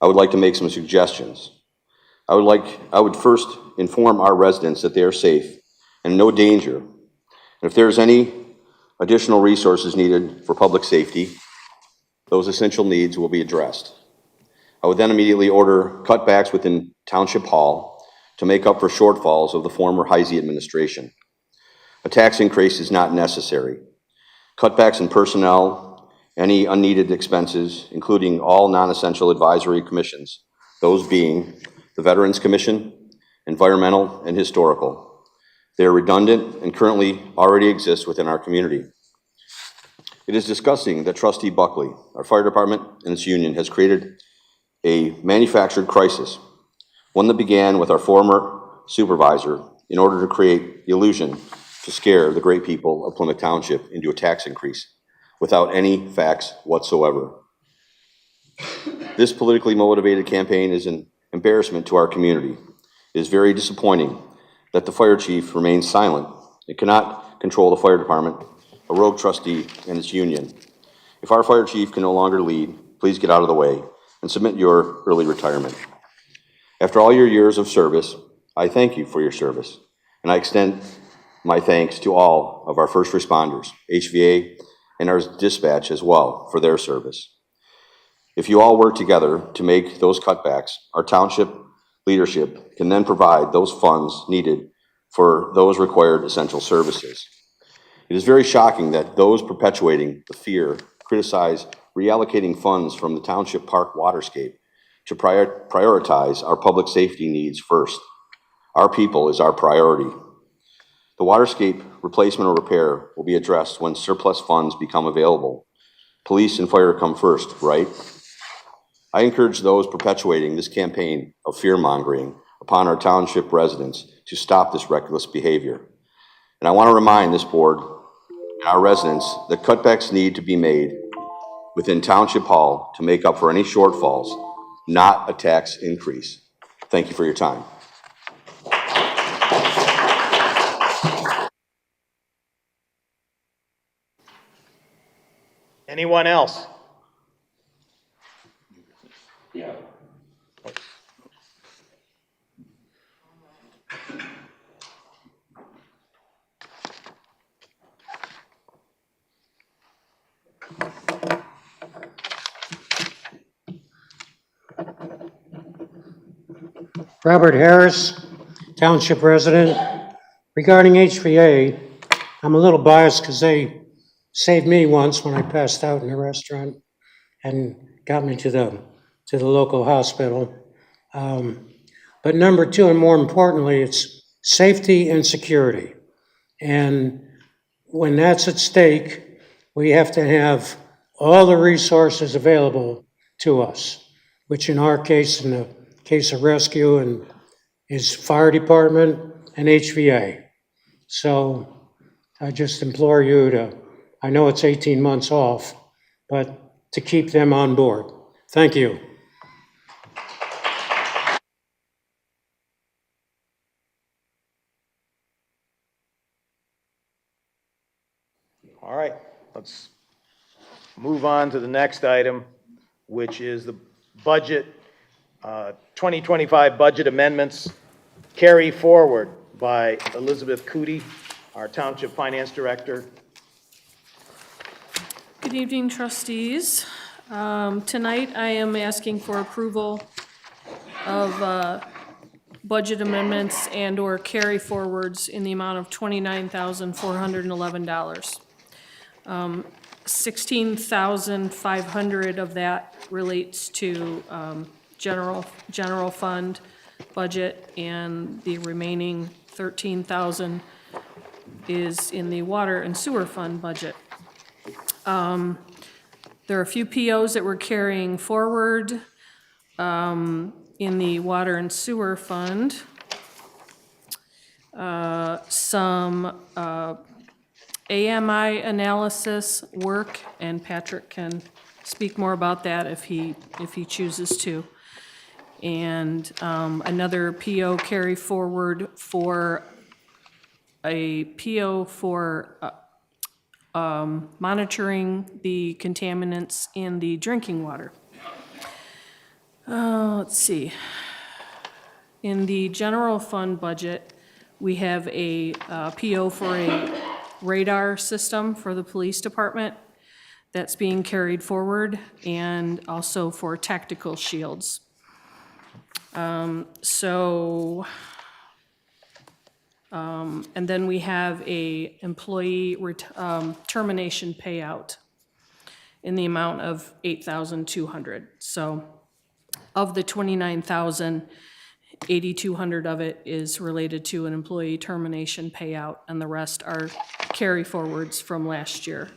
P: I would like to make some suggestions. I would first inform our residents that they are safe and in no danger. And if there's any additional resources needed for public safety, those essential needs will be addressed. I would then immediately order cutbacks within Township Hall to make up for shortfalls of the former Heisey administration. A tax increase is not necessary. Cutbacks in personnel, any unneeded expenses, including all non-essential advisory commissions, those being the Veterans Commission, Environmental, and Historical. They are redundant and currently already exist within our community. It is disgusting that Trustee Buckley, our fire department and its union, has created a manufactured crisis, one that began with our former supervisor in order to create the illusion to scare the great people of Plymouth Township into a tax increase without any facts whatsoever. This politically motivated campaign is an embarrassment to our community. It is very disappointing that the fire chief remains silent. It cannot control the fire department, a rogue trustee, and its union. If our fire chief can no longer lead, please get out of the way and submit your early retirement. After all your years of service, I thank you for your service, and I extend my thanks to all of our first responders, HVA, and our dispatch as well for their service. If you all work together to make those cutbacks, our township leadership can then provide those funds needed for those required essential services. It is very shocking that those perpetuating the fear criticize reallocating funds from the township park waterscape to prioritize our public safety needs first. Our people is our priority. The waterscape replacement or repair will be addressed when surplus funds become available. Police and fire come first, right? I encourage those perpetuating this campaign of fear-mongering upon our township residents to stop this reckless behavior. And I want to remind this board and our residents that cutbacks need to be made within Township Hall to make up for any shortfalls, not a tax increase. Thank you for your time.
C: Anyone else?
Q: Robert Harris, Township resident. Regarding HVA, I'm a little biased because they saved me once when I passed out in a restaurant and got me to the local hospital. But number two, and more importantly, it's safety and security. And when that's at stake, we have to have all the resources available to us, which in our case, in the case of rescue, and is fire department and HVA. So I just implore you to, I know it's 18 months off, but to keep them on board. Thank you.
C: All right, let's move on to the next item, which is the budget, 2025 budget amendments carry forward by Elizabeth Cootie, our Township Finance Director.
R: Good evening, trustees. Tonight, I am asking for approval of budget amendments and/or carry forwards in the amount of $29,411. $16,500 of that relates to general fund budget, and the remaining $13,000 is in the water and sewer fund budget. There are a few POs that we're carrying forward in the water and sewer fund. Some AMI analysis work, and Patrick can speak more about that if he chooses to. And another PO carry forward for a PO for monitoring the contaminants in the drinking water. Let's see. In the general fund budget, we have a PO for a radar system for the police department that's being carried forward, and also for tactical shields. And then we have a employee termination payout in the amount of $8,200. So of the $29,000, $8,200 of it is related to an employee termination payout, and the rest are carry forwards from last year.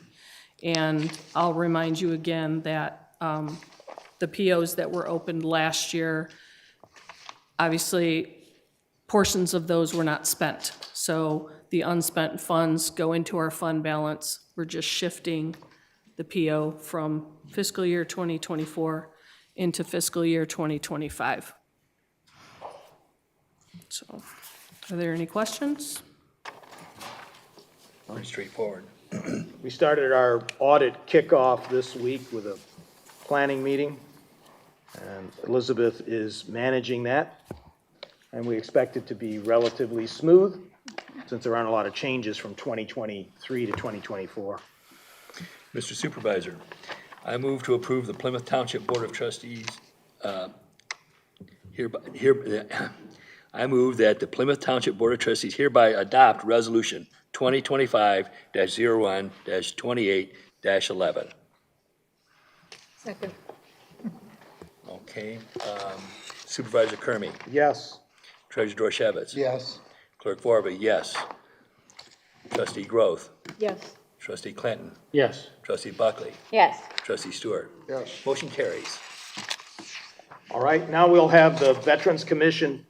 R: And I'll remind you again that the POs that were opened last year, obviously, portions of those were not spent. So the unspent funds go into our fund balance. We're just shifting the PO from fiscal year 2024 into fiscal year 2025. So, are there any questions?
D: Pretty straightforward.
C: We started our audit kickoff this week with a planning meeting, and Elizabeth is managing that. And we expect it to be relatively smooth, since there aren't a lot of changes from 2023 to 2024.
D: Mr. Supervisor, I move to approve the Plymouth Township Board of Trustees I move that the Plymouth Township Board of Trustees hereby adopt Resolution 2025-01-28-11.
K: Second.
D: Okay, Supervisor Kermy.
C: Yes.
D: Treasurer Dorchevitz.
L: Yes.
D: Clerk Vorba, yes. Trustee Groth.
K: Yes.
D: Trustee Clinton.
A: Yes.
D: Trustee Buckley.
E: Yes.
D: Trustee Stewart.
L: Yes.
D: Motion carries.
C: All right, now we'll have the Veterans Commission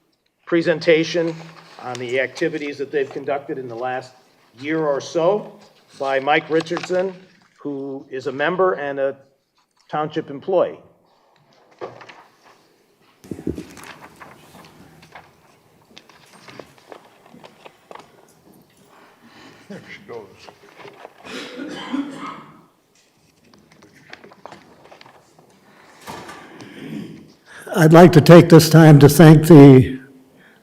C: presentation on the activities that they've conducted in the last year or so by Mike Richardson, who is a member and a township employee.
L: There she goes.
S: I'd like to take this time to thank the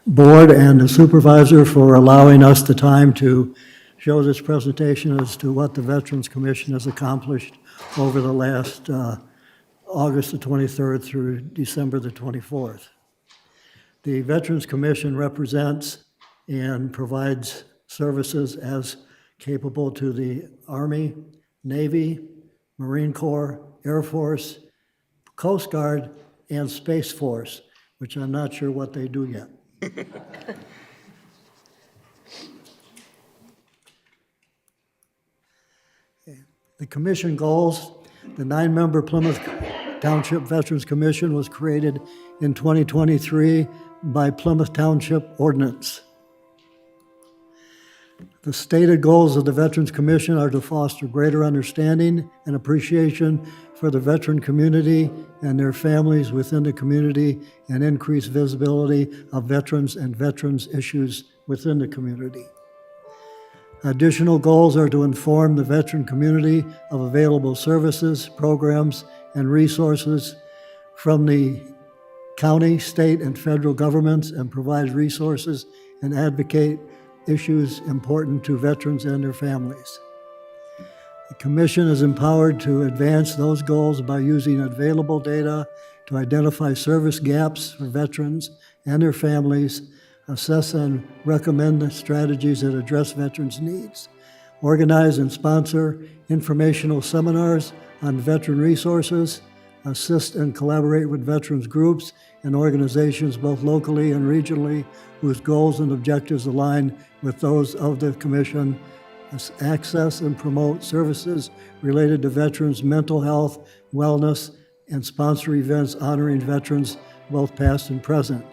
S: board and the supervisor for allowing us the time to show this presentation as to what the Veterans Commission has accomplished over the last August the 23rd through December the 24th. The Veterans Commission represents and provides services as capable to the Army, Navy, Marine Corps, Air Force, Coast Guard, and Space Force, which I'm not sure what they do yet. The commission goals, the 9-member Plymouth Township Veterans Commission was created in 2023 by Plymouth Township Ordinance. The stated goals of the Veterans Commission are to foster greater understanding and appreciation for the veteran community and their families within the community, and increase visibility of veterans and veterans issues within the community. Additional goals are to inform the veteran community of available services, programs, and resources from the county, state, and federal governments, and provide resources and advocate issues important to veterans and their families. The Commission is empowered to advance those goals by using available data to identify service gaps for veterans and their families, assess and recommend strategies that address veterans' needs, organize and sponsor informational seminars on veteran resources, assist and collaborate with veterans groups and organizations both locally and regionally whose goals and objectives align with those of the Commission, access and promote services related to veterans' mental health, wellness, and sponsor events honoring veterans both past and present.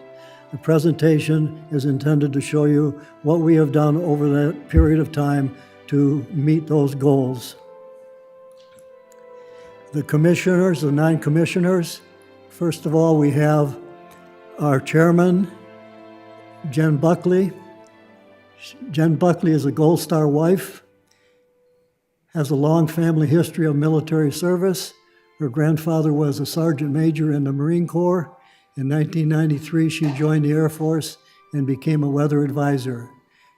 S: The presentation is intended to show you what we have done over that period of time to meet those goals. The commissioners, the 9 commissioners, first of all, we have our chairman, Jen Buckley. Jen Buckley is a Gold Star wife, has a long family history of military service. Her grandfather was a sergeant major in the Marine Corps. In 1993, she joined the Air Force and became a weather advisor.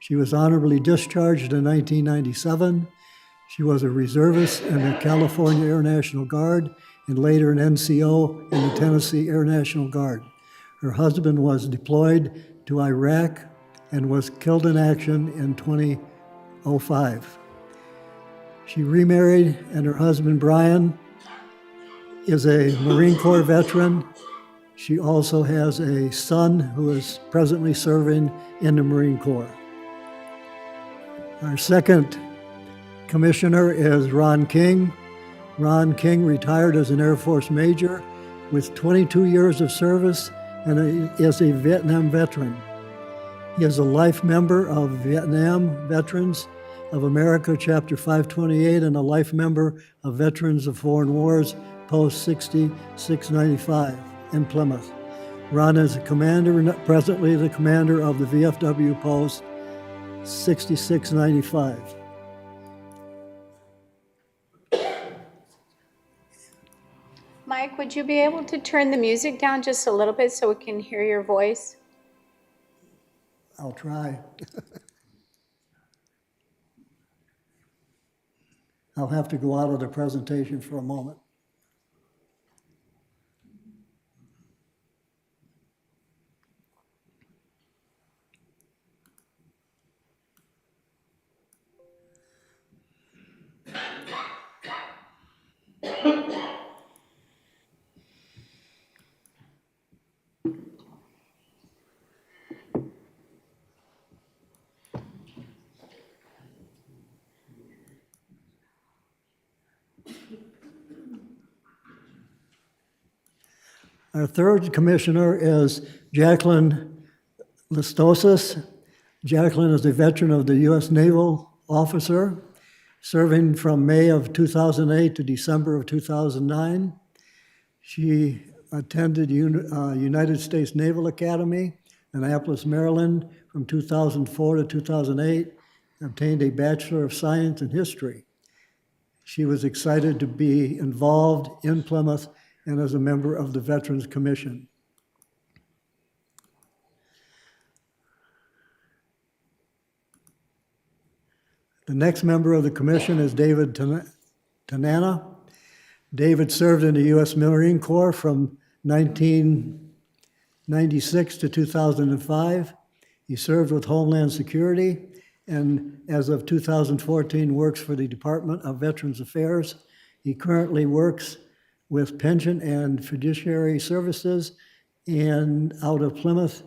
S: She was honorably discharged in 1997. She was a reservist in the California Air National Guard and later an NCO in the Tennessee Air National Guard. Her husband was deployed to Iraq and was killed in action in 2005. She remarried, and her husband, Brian, is a Marine Corps veteran. She also has a son who is presently serving in the Marine Corps. Our second commissioner is Ron King. Ron King retired as an Air Force major with 22 years of service and is a Vietnam veteran. He is a life member of Vietnam Veterans of America, Chapter 528, and a life member of Veterans of Foreign Wars, Post 6695 in Plymouth. Ron is a commander, presently the commander of the VFW Post 6695.
E: Mike, would you be able to turn the music down just a little bit so we can hear your voice?
S: I'll try. I'll have to go out of the presentation for a moment. Our third commissioner is Jacqueline Listosis. Jacqueline is a veteran of the U.S. Naval officer, serving from May of 2008 to December of 2009. She attended United States Naval Academy, Annapolis, Maryland, from 2004 to 2008, obtained a Bachelor of Science in History. She was excited to be involved in Plymouth and as a member of the Veterans Commission. The next member of the commission is David Tanana. David served in the U.S. Marine Corps from 1996 to 2005. He served with Homeland Security and as of 2014 works for the Department of Veterans Affairs. He currently works with pension and fiduciary services and out of Plymouth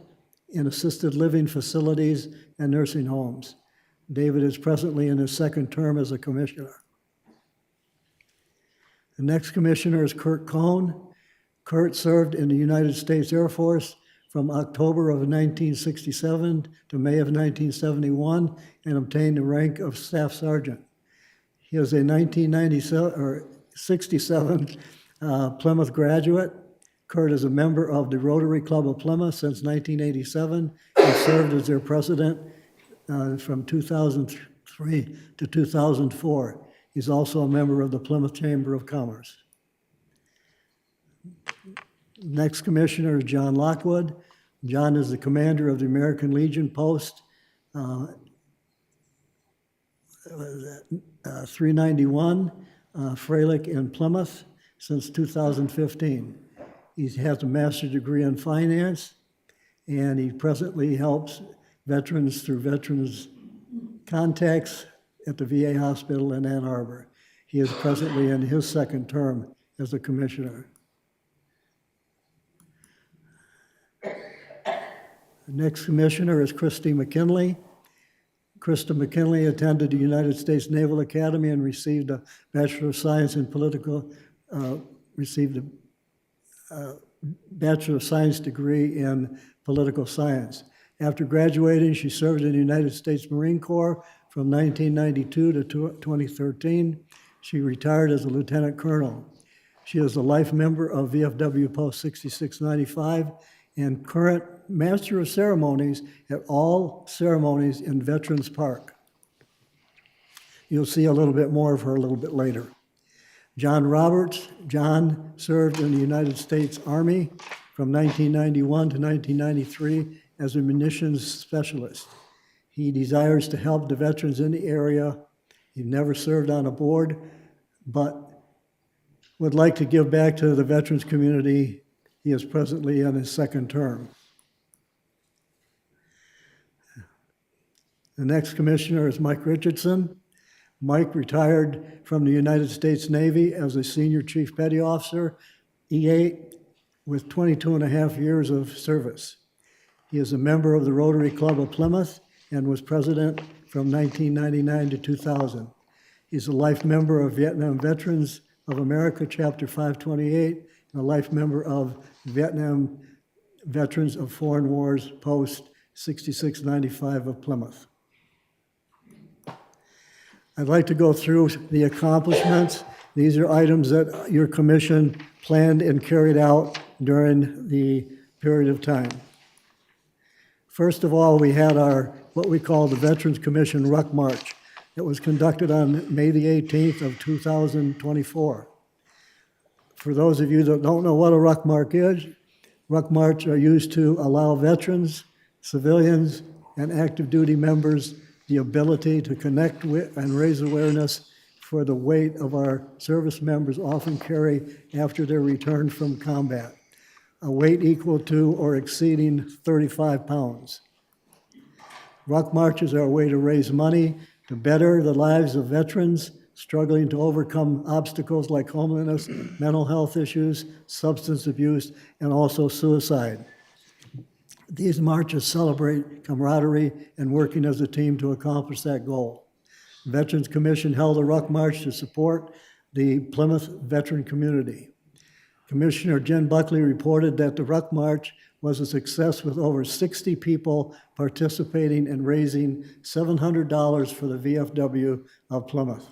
S: in assisted living facilities and nursing homes. David is presently in his second term as a commissioner. The next commissioner is Kurt Cohn. Kurt served in the United States Air Force from October of 1967 to May of 1971 and obtained the rank of Staff Sergeant. He is a 1967 Plymouth graduate. Kurt is a member of the Rotary Club of Plymouth since 1987 and served as their president from 2003 to 2004. He's also a member of the Plymouth Chamber of Commerce. Next commissioner is John Lockwood. John is the commander of the American Legion Post 391, Freilich in Plymouth since 2015. He has a master's degree in finance, and he presently helps veterans through veterans contacts at the VA hospital in Ann Arbor. He is presently in his second term as a commissioner. The next commissioner is Christy McKinley. Krista McKinley attended the United States Naval Academy and received a Bachelor of Science in Political, received a Bachelor of Science degree in Political Science. After graduating, she served in the United States Marine Corps from 1992 to 2013. She retired as a lieutenant colonel. She is a life member of VFW Post 6695 and current Master of Ceremonies at all ceremonies in Veterans Park. You'll see a little bit more of her a little bit later. John Roberts. John served in the United States Army from 1991 to 1993 as a munitions specialist. He desires to help the veterans in the area. He never served on a board, but would like to give back to the veterans community. He is presently in his second term. The next commissioner is Mike Richardson. Mike retired from the United States Navy as a senior chief petty officer, E8, with 22 and a half years of service. He is a member of the Rotary Club of Plymouth and was president from 1999 to 2000. He's a life member of Vietnam Veterans of America, Chapter 528, and a life member of Vietnam Veterans of Foreign Wars, Post 6695 of Plymouth. I'd like to go through the accomplishments. These are items that your commission planned and carried out during the period of time. First of all, we had our, what we call the Veterans Commission Ruck March. It was conducted on May the 18th of 2024. For those of you that don't know what a Ruck March is, Ruck March are used to allow veterans, civilians, and active duty members the ability to connect with and raise awareness for the weight of our service members often carry after their return from combat, a weight equal to or exceeding 35 pounds. Ruck marches are a way to raise money to better the lives of veterans struggling to overcome obstacles like homelessness, mental health issues, substance abuse, and also suicide. These marches celebrate camaraderie and working as a team to accomplish that goal. The Veterans Commission held a Ruck March to support the Plymouth veteran community. Commissioner Jen Buckley reported that the Ruck March was a success with over 60 people participating and raising $700 for the VFW of Plymouth.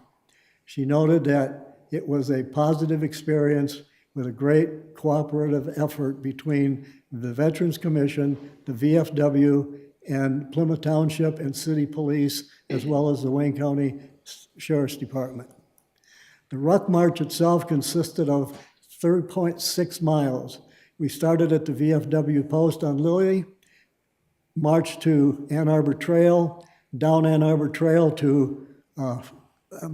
S: She noted that it was a positive experience with a great cooperative effort between the Veterans Commission, the VFW, and Plymouth Township and City Police, as well as the Wayne County Sheriff's Department. The Ruck March itself consisted of 3.6 miles. We started at the VFW post on Lilly, marched to Ann Arbor Trail, down Ann Arbor Trail to, I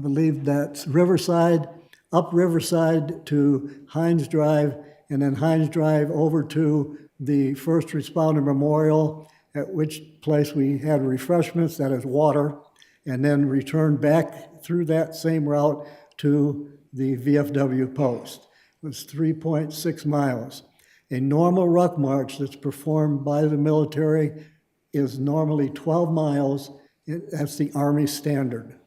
S: believe that's Riverside, up Riverside to Hines Drive, and then Hines Drive over to the First Responder Memorial, at which place we had refreshments, that is water, and then returned back through that same route to the VFW post. It was 3.6 miles. A normal ruck march that's performed by the military is normally 12 miles. That's the Army standard.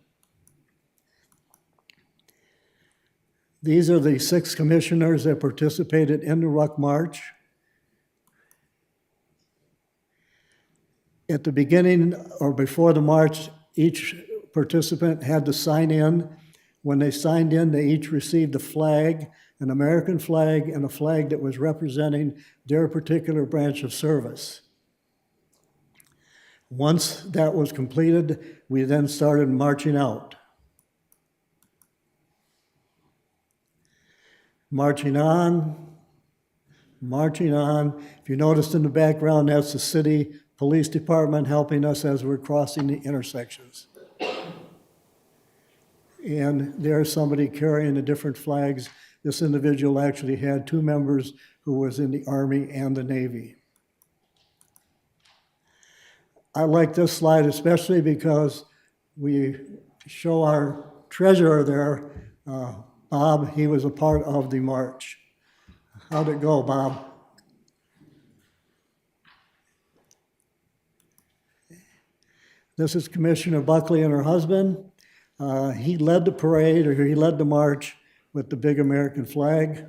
S: These are the 6 commissioners that participated in the Ruck March. At the beginning or before the march, each participant had to sign in. When they signed in, they each received a flag, an American flag, and a flag that was representing their particular branch of service. Once that was completed, we then started marching out. Marching on, marching on. If you noticed in the background, that's the city police department helping us as we're crossing the intersections. And there's somebody carrying the different flags. This individual actually had 2 members who was in the Army and the Navy. I like this slide especially because we show our treasurer there, Bob. He was a part of the march. How'd it go, Bob? This is Commissioner Buckley and her husband. He led the parade, or he led the march with the big American flag.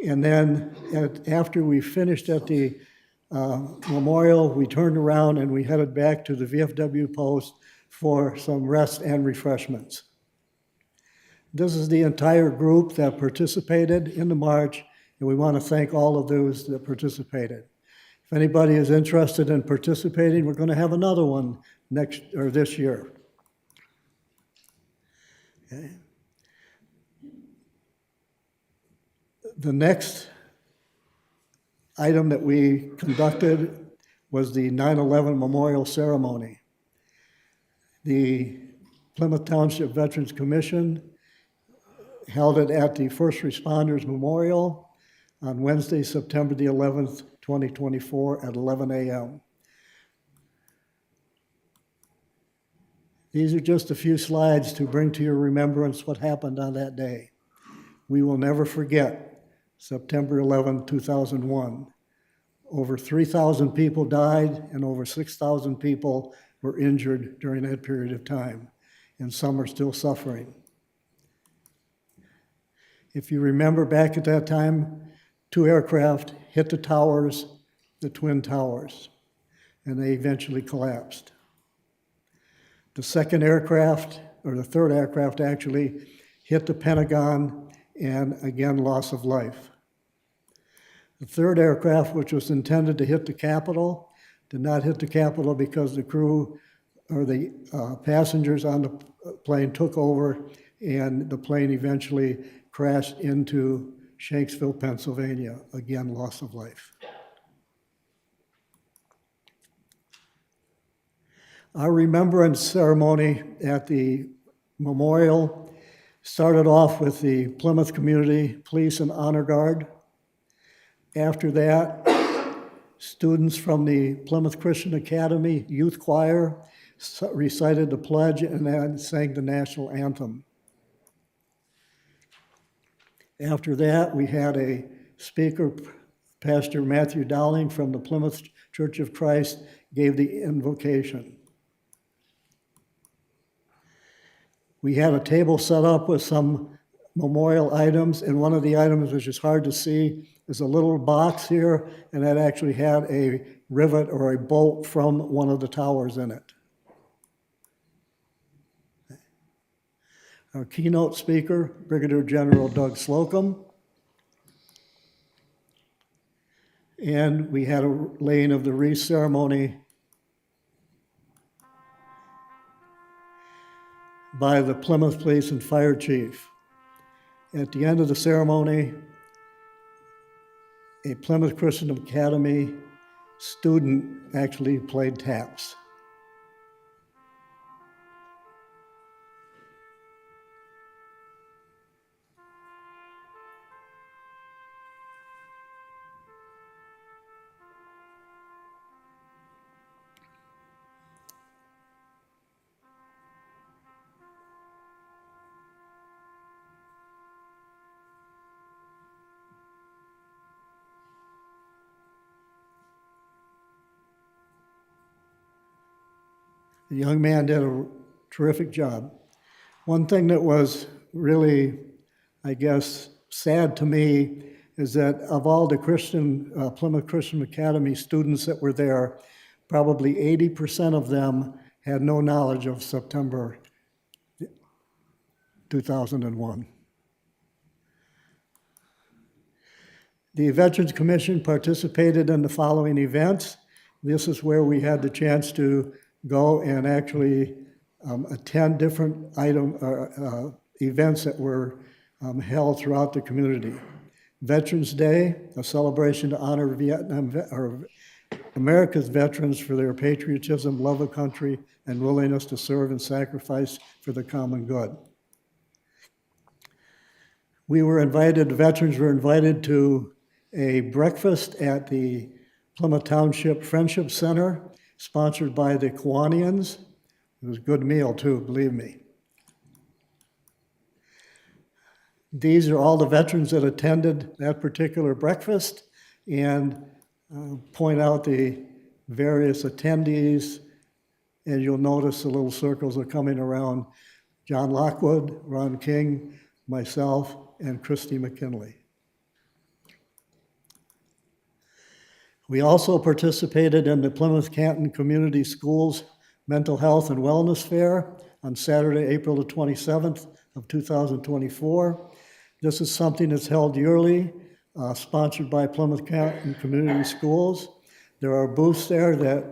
S: And then after we finished at the memorial, we turned around and we headed back to the VFW post for some rest and refreshments. This is the entire group that participated in the march, and we want to thank all of those that participated. If anybody is interested in participating, we're going to have another one this year. Okay. The next item that we conducted was the 9/11 memorial ceremony. The Plymouth Township Veterans Commission held it at the First Responders Memorial on Wednesday, September the 11th, 2024 at 11 a.m. These are just a few slides to bring to your remembrance what happened on that day. We will never forget September 11, 2001. Over 3,000 people died and over 6,000 people were injured during that period of time, and some are still suffering. If you remember back at that time, 2 aircraft hit the towers, the Twin Towers, and they eventually collapsed. The second aircraft, or the third aircraft actually, hit the Pentagon, and again, loss of life. The third aircraft, which was intended to hit the Capitol, did not hit the Capitol because the crew or the passengers on the plane took over, and the plane eventually crashed into Shanksville, Pennsylvania. Again, loss of life. Our remembrance ceremony at the memorial started off with the Plymouth Community Police and Honor Guard. After that, students from the Plymouth Christian Academy Youth Choir recited the pledge and then sang the national anthem. After that, we had a speaker, Pastor Matthew Dowling from the Plymouth Church of Christ, gave the invocation. We had a table set up with some memorial items, and one of the items, which is hard to see, is a little box here, and that actually had a rivet or a bolt from one of the towers in it. Our keynote speaker, Brigadier General Doug Slocum. And we had a laying of the wreath ceremony by the Plymouth Police and Fire Chief. At the end of the ceremony, a Plymouth Christian Academy student actually played taps. The young man did a terrific job. One thing that was really, I guess, sad to me is that of all the Plymouth Christian Academy students that were there, probably 80% of them had no knowledge of September 2001. The Veterans Commission participated in the following events. This is where we had the chance to go and actually attend different events that were held throughout the community. Veterans Day, a celebration to honor America's veterans for their patriotism, love of country, and willingness to serve and sacrifice for the common good. The veterans were invited to a breakfast at the Plymouth Township Friendship Center, sponsored by the Kiwanians. It was a good meal too, believe me. These are all the veterans that attended that particular breakfast, and point out the various attendees And you'll notice the little circles are coming around John Lockwood, Ron King, myself, and Christy McKinley. We also participated in the Plymouth Canton Community Schools Mental Health and Wellness Fair on Saturday, April the 27th of 2024. This is something that's held yearly, sponsored by Plymouth Canton Community Schools. There are booths there that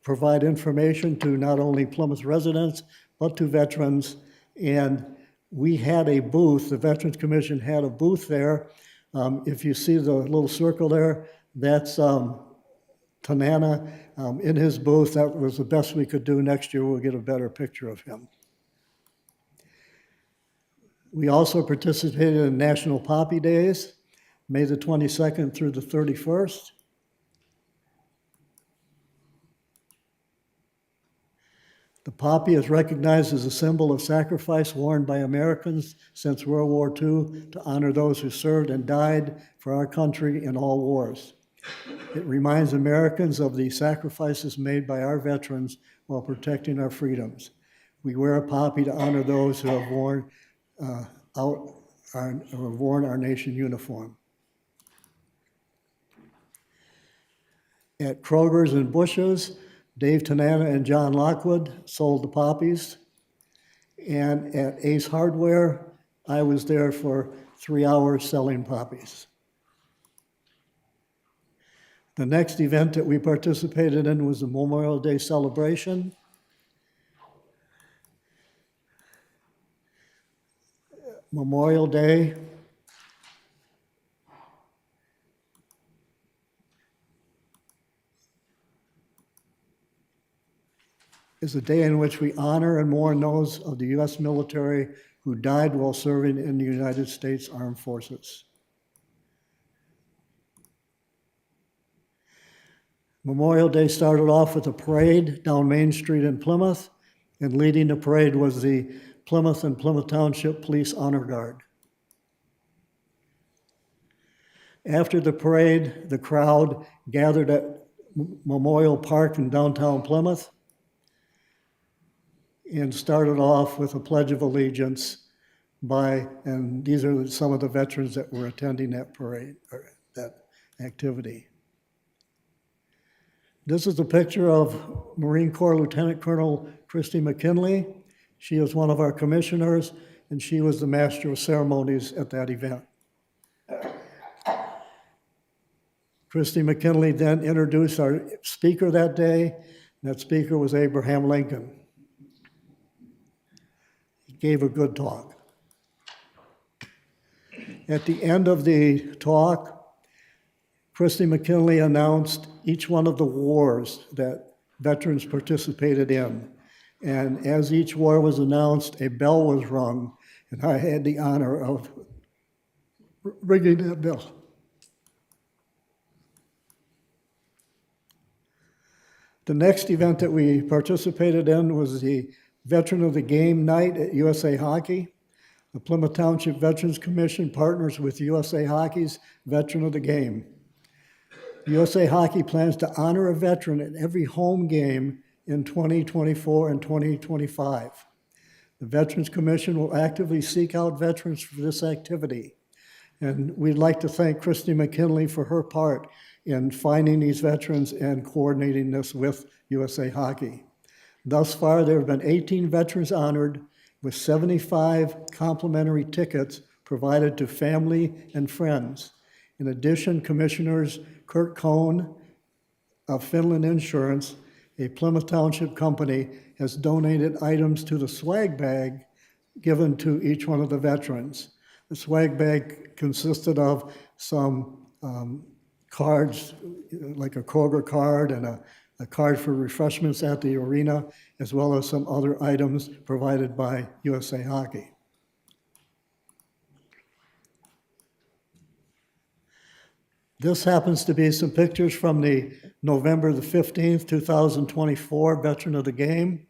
S: provide information to not only Plymouth residents, but to veterans. And we had a booth, the Veterans Commission had a booth there. If you see the little circle there, that's Tanana in his booth. That was the best we could do. Next year, we'll get a better picture of him. We also participated in National Poppy Days, May the 22nd through the 31st. The poppy is recognized as a symbol of sacrifice worn by Americans since World War II to honor those who served and died for our country in all wars. It reminds Americans of the sacrifices made by our veterans while protecting our freedoms. We wear a poppy to honor those who have worn our nation uniform. At Kroger's and Bush's, Dave Tanana and John Lockwood sold the poppies. And at Ace Hardware, I was there for 3 hours selling poppies. The next event that we participated in was the Memorial Day celebration. Memorial Day is a day in which we honor and mourn those of the U.S. military who died while serving in the United States Armed Forces. Memorial Day started off with a parade down Main Street in Plymouth, and leading the parade was the Plymouth and Plymouth Township Police Honor Guard. After the parade, the crowd gathered at Memorial Park in downtown Plymouth and started off with a Pledge of Allegiance and these are some of the veterans that were attending that parade, or that activity. This is a picture of Marine Corps Lieutenant Colonel Christy McKinley. She was one of our commissioners, and she was the master of ceremonies at that event. Christy McKinley then introduced our speaker that day, and that speaker was Abraham Lincoln. He gave a good talk. At the end of the talk, Christy McKinley announced each one of the wars that veterans participated in. And as each war was announced, a bell was rung, and I had the honor of ringing that bell. The next event that we participated in was the Veteran of the Game night at USA Hockey. The Plymouth Township Veterans Commission partners with USA Hockey's Veteran of the Game. USA Hockey plans to honor a veteran at every home game in 2024 and 2025. The Veterans Commission will actively seek out veterans for this activity. And we'd like to thank Christy McKinley for her part in finding these veterans and coordinating this with USA Hockey. Thus far, there have been 18 veterans honored with 75 complimentary tickets provided to family and friends. In addition, Commissioners Kurt Cohn of Finland Insurance, a Plymouth Township company, has donated items to the swag bag given to each one of the veterans. The swag bag consisted of some cards, like a Kroger card and a card for refreshments at the arena, as well as some other items provided by USA Hockey. This happens to be some pictures from the November the 15th, 2024 Veteran of the Game.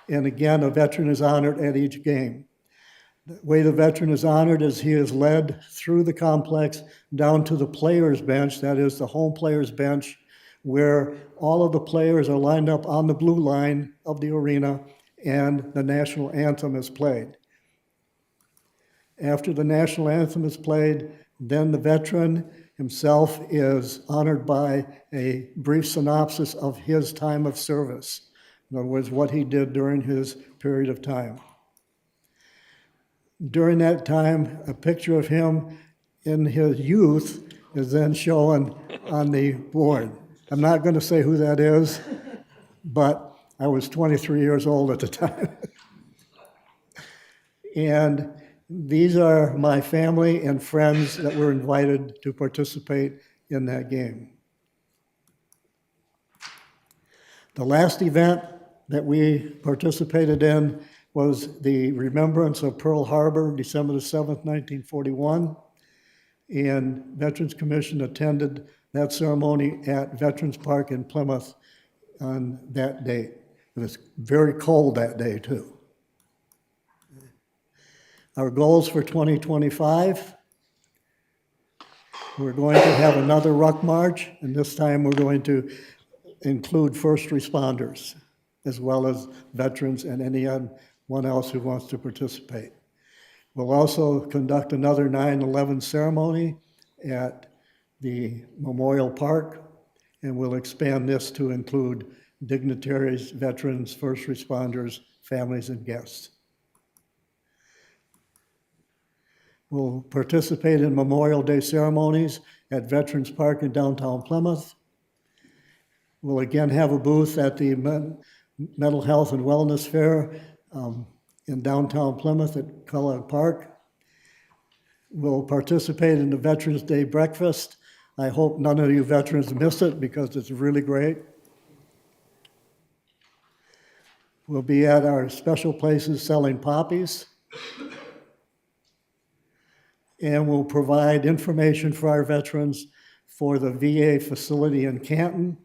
S: And again, a veteran is honored at each game. The way the veteran is honored is he is led through the complex down to the players' bench, that is the home players' bench, where all of the players are lined up on the blue line of the arena and the national anthem is played. After the national anthem is played, then the veteran himself is honored by a brief synopsis of his time of service. In other words, what he did during his period of time. During that time, a picture of him in his youth is then shown on the board. I'm not going to say who that is, but I was 23 years old at the time. And these are my family and friends that were invited to participate in that game. The last event that we participated in was the remembrance of Pearl Harbor, December the 7th, 1941. And Veterans Commission attended that ceremony at Veterans Park in Plymouth on that date. It was very cold that day, too. Our goals for 2025, we're going to have another ruck march, and this time we're going to include first responders, as well as veterans and anyone else who wants to participate. We'll also conduct another 9/11 ceremony at the Memorial Park, and we'll expand this to include dignitaries, veterans, first responders, families, and guests. We'll participate in Memorial Day ceremonies at Veterans Park in downtown Plymouth. We'll again have a booth at the Mental Health and Wellness Fair in downtown Plymouth at Kellogg Park. We'll participate in the Veterans Day breakfast. I hope none of you veterans miss it because it's really great. We'll be at our special places selling poppies. And we'll provide information for our veterans for the VA facility in Canton,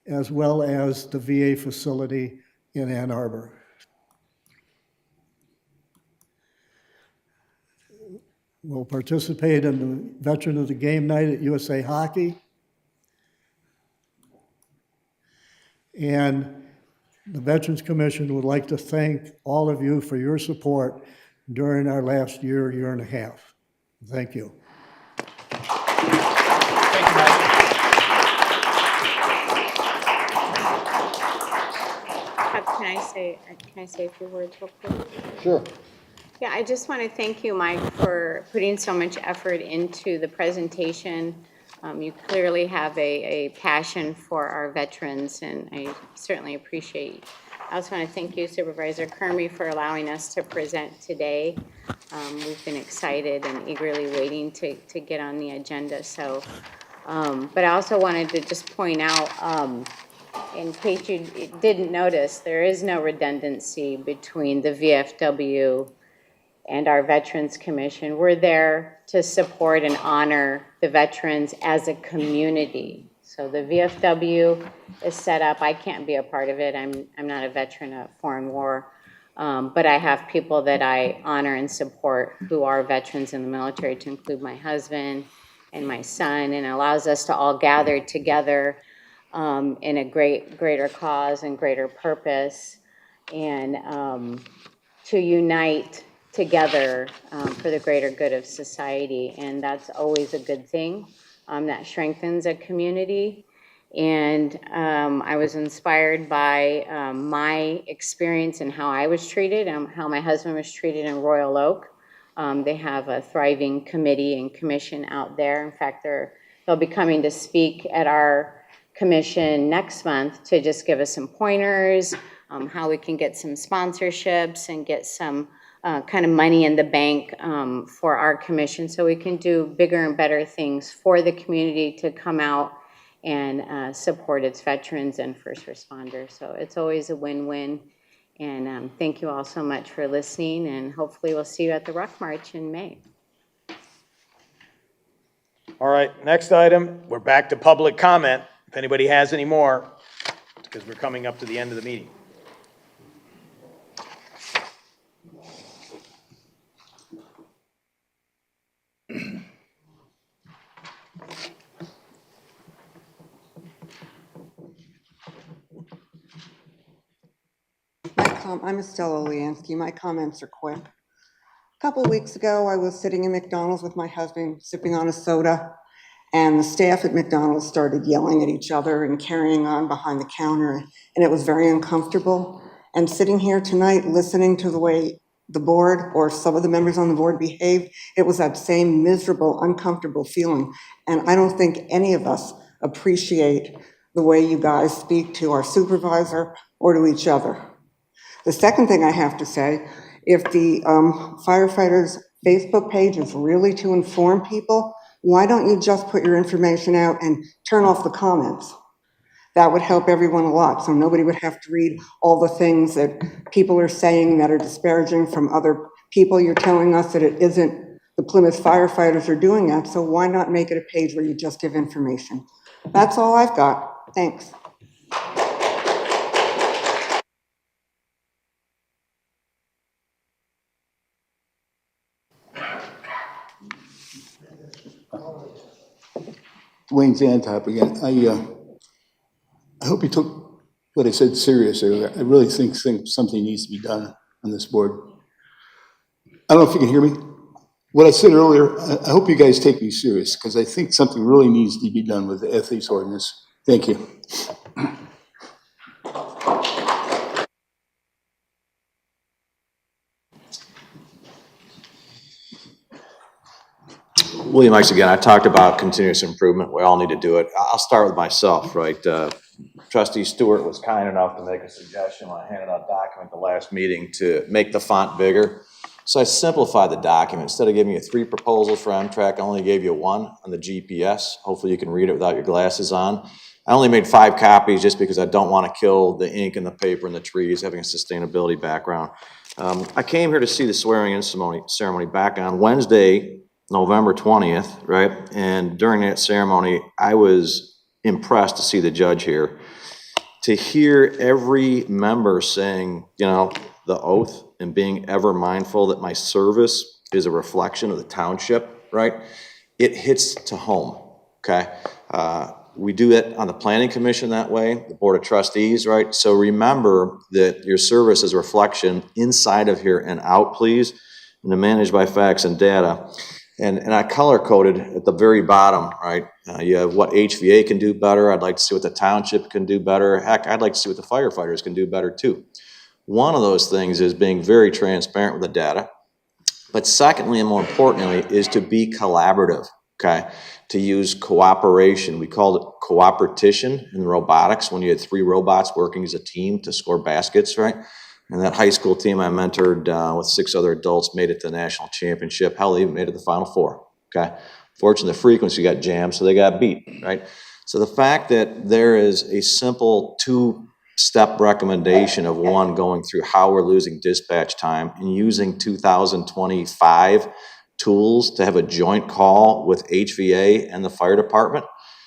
S: as well as the VA facility in Ann Arbor. We'll participate in the Veteran of the Game Night at USA Hockey. And the Veterans Commission would like to thank all of you for your support during our last year, year and a half. Thank you.
D: Thank you, Mike.
E: Can I say a few words real quick?
B: Sure.
E: Yeah, I just want to thank you, Mike, for putting so much effort into the presentation. You clearly have a passion for our veterans, and I certainly appreciate. I also want to thank you, Supervisor Kermey, for allowing us to present today. We've been excited and eagerly waiting to get on the agenda. So, but I also wanted to just point out, in case you didn't notice, there is no redundancy between the VFW and our Veterans Commission. We're there to support and honor the veterans as a community. So the VFW is set up. I can't be a part of it. I'm not a veteran of foreign war, but I have people that I honor and support who are veterans in the military, to include my husband and my son, and it allows us to all gather together in a greater cause and greater purpose, and to unite together for the greater good of society. And that's always a good thing. That strengthens a community. And I was inspired by my experience and how I was treated, how my husband was treated in Royal Oak. They have a thriving committee and commission out there. In fact, they'll be coming to speak at our commission next month to just give us some pointers, how we can get some sponsorships and get some kind of money in the bank for our commission, so we can do bigger and better things for the community to come out and support its veterans and first responders. So it's always a win-win. And thank you all so much for listening, and hopefully we'll see you at the Ruck March in May.
C: All right, next item, we're back to public comment. If anybody has any more, because we're coming up to the end of the meeting.
T: I'm Estella Leansky. My comments are quick. A couple of weeks ago, I was sitting in McDonald's with my husband, sipping on a soda, and the staff at McDonald's started yelling at each other and carrying on behind the counter, and it was very uncomfortable. And sitting here tonight, listening to the way the board or some of the members on the board behaved, it was that same miserable, uncomfortable feeling. And I don't think any of us appreciate the way you guys speak to our supervisor or to each other. The second thing I have to say, if the firefighters' Facebook page is really to inform people, why don't you just put your information out and turn off the comments? That would help everyone a lot, so nobody would have to read all the things that people are saying that are disparaging from other people. You're telling us that it isn't the Plymouth firefighters are doing that, so why not make it a page where you just give information? That's all I've got. Thanks.
L: Dwayne Zantop again. I hope you took what I said seriously. I really think something needs to be done on this board. I don't know if you can hear me. What I said earlier, I hope you guys take me serious, because I think something really needs to be done with the ethics ordinance. Thank you.
U: William Ice again. I talked about continuous improvement. We all need to do it. I'll start with myself, right? Trustee Stewart was kind enough to make a suggestion when I handed out a document the last meeting to make the font bigger. So I simplified the document. Instead of giving you 3 proposals for Amtrak, I only gave you 1 on the GPS. Hopefully you can read it without your glasses on. I only made 5 copies just because I don't want to kill the ink and the paper and the trees, having a sustainability background. I came here to see the swearing-in ceremony back on Wednesday, November 20th, right? And during that ceremony, I was impressed to see the judge here. To hear every member saying, you know, the oath and being ever mindful that my service is a reflection of the township, right? It hits to home, okay? We do it on the planning commission that way, the board of trustees, right? So remember that your service is a reflection inside of here and out, please, and to manage by facts and data. And I color-coded at the very bottom, right? You have what HVA can do better. I'd like to see what the township can do better. Heck, I'd like to see what the firefighters can do better too. One of those things is being very transparent with the data. But secondly, and more importantly, is to be collaborative, okay? To use cooperation. We called it cooperation in robotics when you had 3 robots working as a team to score baskets, right? And that high school team I mentored with 6 other adults made it to the national championship. Hell, they even made it to the Final Four, okay? Fortunately, the frequency got jammed, so they got beat, right? So the fact that there is a simple 2-step recommendation of one going through how we're losing dispatch time and using 2025 tools to have a joint call with HVA and the fire department.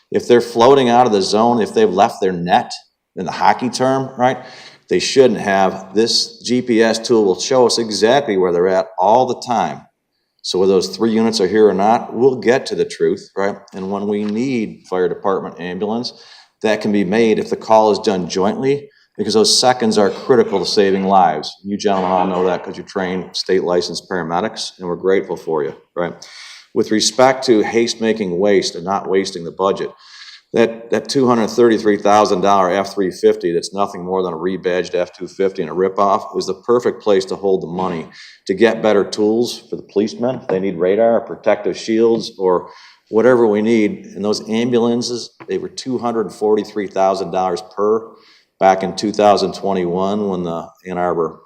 U: If they're floating out of the zone, if they've left their net, in the hockey term, right? They shouldn't have. This GPS tool will show us exactly where they're at all the time. So whether those 3 units are here or not, we'll get to the truth, right? And when we need fire department ambulance, that can be made if the call is done jointly, because those seconds are critical to saving lives. You gentlemen all know that because you train state licensed paramedics, and we're grateful for you, right? With respect to haste-making waste and not wasting the budget, that $233,000 F-350 that's nothing more than a rebadged F-250 and a ripoff is the perfect place to hold the money to get better tools for the policemen. If they need radar, protective shields, or whatever we need. And those ambulances, they were $243,000 per back in 2021 when the Ann Arbor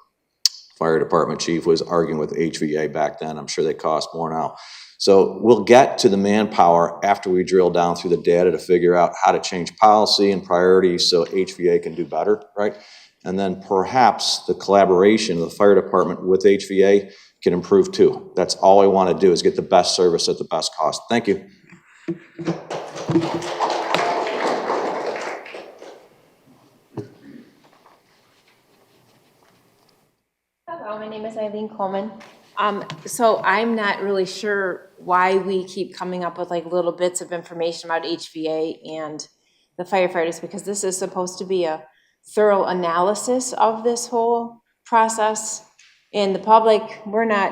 U: Fire Department chief was arguing with HVA back then. I'm sure they cost more now. So we'll get to the manpower after we drill down through the data to figure out how to change policy and priorities so HVA can do better, right? And then perhaps the collaboration of the fire department with HVA can improve too. That's all I want to do is get the best service at the best cost. Thank you.
M: Hello, my name is Eileen Coleman. So I'm not really sure why we keep coming up with like little bits of information about HVA and the firefighters, because this is supposed to be a thorough analysis of this whole process. And the public, we're not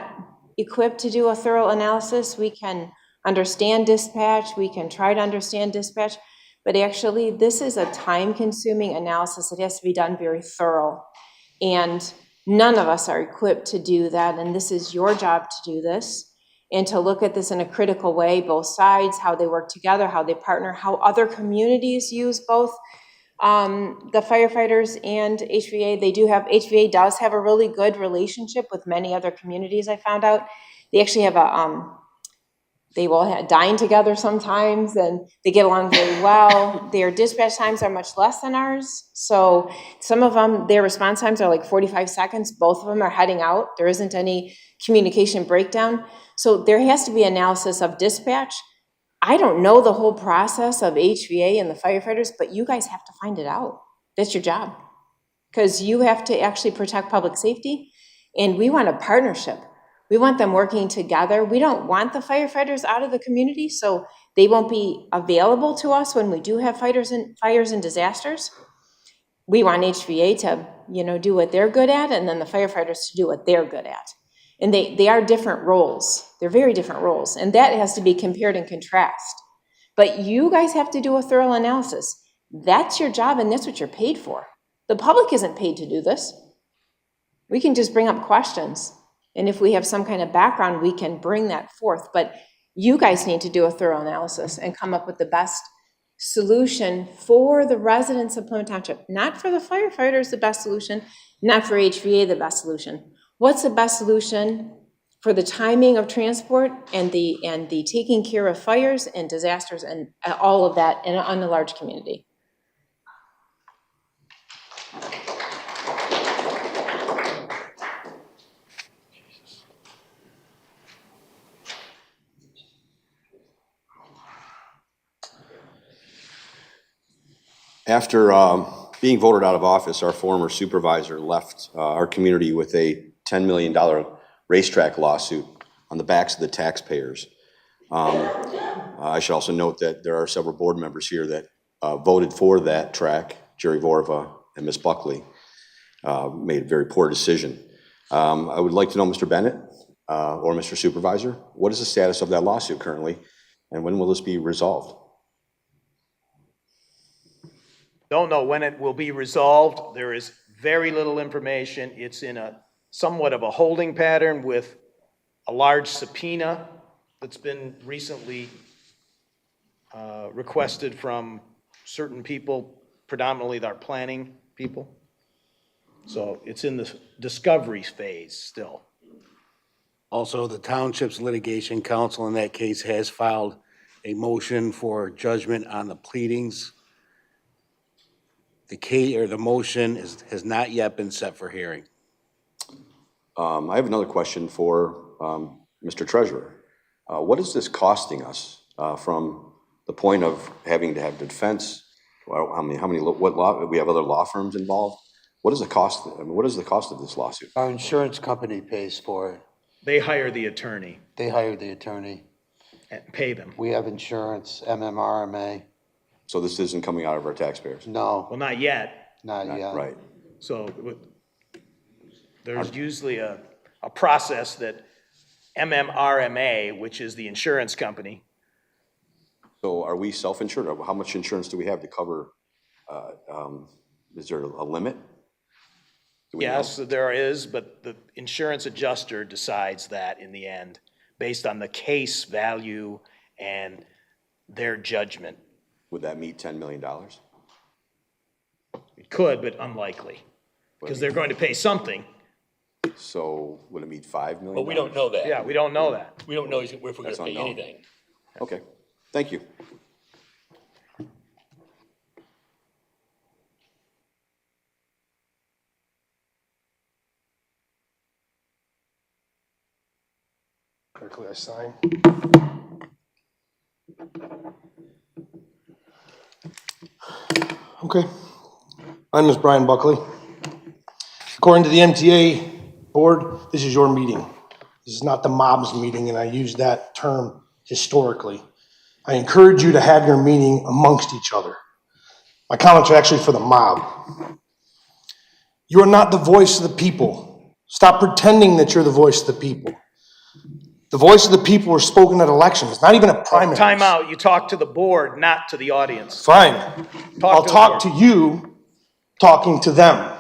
M: equipped to do a thorough analysis. We can understand dispatch, we can try to understand dispatch, but actually this is a time-consuming analysis. It has to be done very thorough. And none of us are equipped to do that, and this is your job to do this, and to look at this in a critical way, both sides, how they work together, how they partner, how other communities use both the firefighters and HVA. HVA does have a really good relationship with many other communities, I found out. They actually have they will dine together sometimes, and they get along very well. Their dispatch times are much less than ours. So some of them, their response times are like 45 seconds. Both of them are heading out. There isn't any communication breakdown. So there has to be analysis of dispatch. I don't know the whole process of HVA and the firefighters, but you guys have to find it out. That's your job. Because you have to actually protect public safety, and we want a partnership. We want them working together. We don't want the firefighters out of the community, so they won't be available to us when we do have fires and disasters. We want HVA to, do what they're good at, and then the firefighters to do what they're good at. And they are different roles. They're very different roles, and that has to be compared and contrast. But you guys have to do a thorough analysis. That's your job, and that's what you're paid for. The public isn't paid to do this. We can just bring up questions. And if we have some kind of background, we can bring that forth. But you guys need to do a thorough analysis and come up with the best solution for the residents of Plymouth Township. Not for the firefighters, the best solution. Not for HVA, the best solution. What's the best solution for the timing of transport and the taking care of fires and disasters and all of that on a large community?
P: After being voted out of office, our former supervisor left our community with a $10 million racetrack lawsuit on the backs of the taxpayers. I should also note that there are several board members here that voted for that track. Jerry Vorva and Ms. Buckley made a very poor decision. I would like to know, Mr. Bennett or Mr. Supervisor, what is the status of that lawsuit currently, and when will this be resolved?
C: Don't know when it will be resolved. There is very little information. It's in a somewhat of a holding pattern with a large subpoena that's been recently requested from certain people, predominantly our planning people. So it's in the discovery phase still.
H: Also, the township's litigation counsel in that case has filed a motion for judgment on the pleadings. The motion has not yet been set for hearing.
P: I have another question for Mr. Treasurer. What is this costing us from the point of having to have defense? We have other law firms involved. What is the cost? What is the cost of this lawsuit?
B: Our insurance company pays for it.
C: They hire the attorney.
B: They hire the attorney.
C: And pay them.
B: We have insurance, MMRMA.
P: So this isn't coming out of our taxpayers?
B: No.
C: Well, not yet.
B: Not yet.
P: Right.
C: So there's usually a process that MMRMA, which is the insurance company.
P: So are we self-insured? How much insurance do we have to cover? Is there a limit?
C: Yes, there is, but the insurance adjuster decides that in the end, based on the case value and their judgment.
P: Would that meet $10 million?
C: It could, but unlikely, because they're going to pay something.
P: So would it meet $5 million?
D: But we don't know that.
C: Yeah, we don't know that.
D: We don't know if we're going to pay
P: unknown.
D: anything.
P: Okay, thank you.
F: Quickly, I sign. Okay. My name is Brian Buckley. According to the MTA board, this is your meeting. This is not the mob's meeting, and I use that term historically. I encourage you to have your meeting amongst each other. My comments are actually for the mob. You are not the voice of the people.
G: Stop pretending that you're the voice of the people. The voice of the people were spoken at elections, not even at primaries.
C: Time out. You talk to the board, not to the audience.
G: Fine. I'll talk to you talking to them.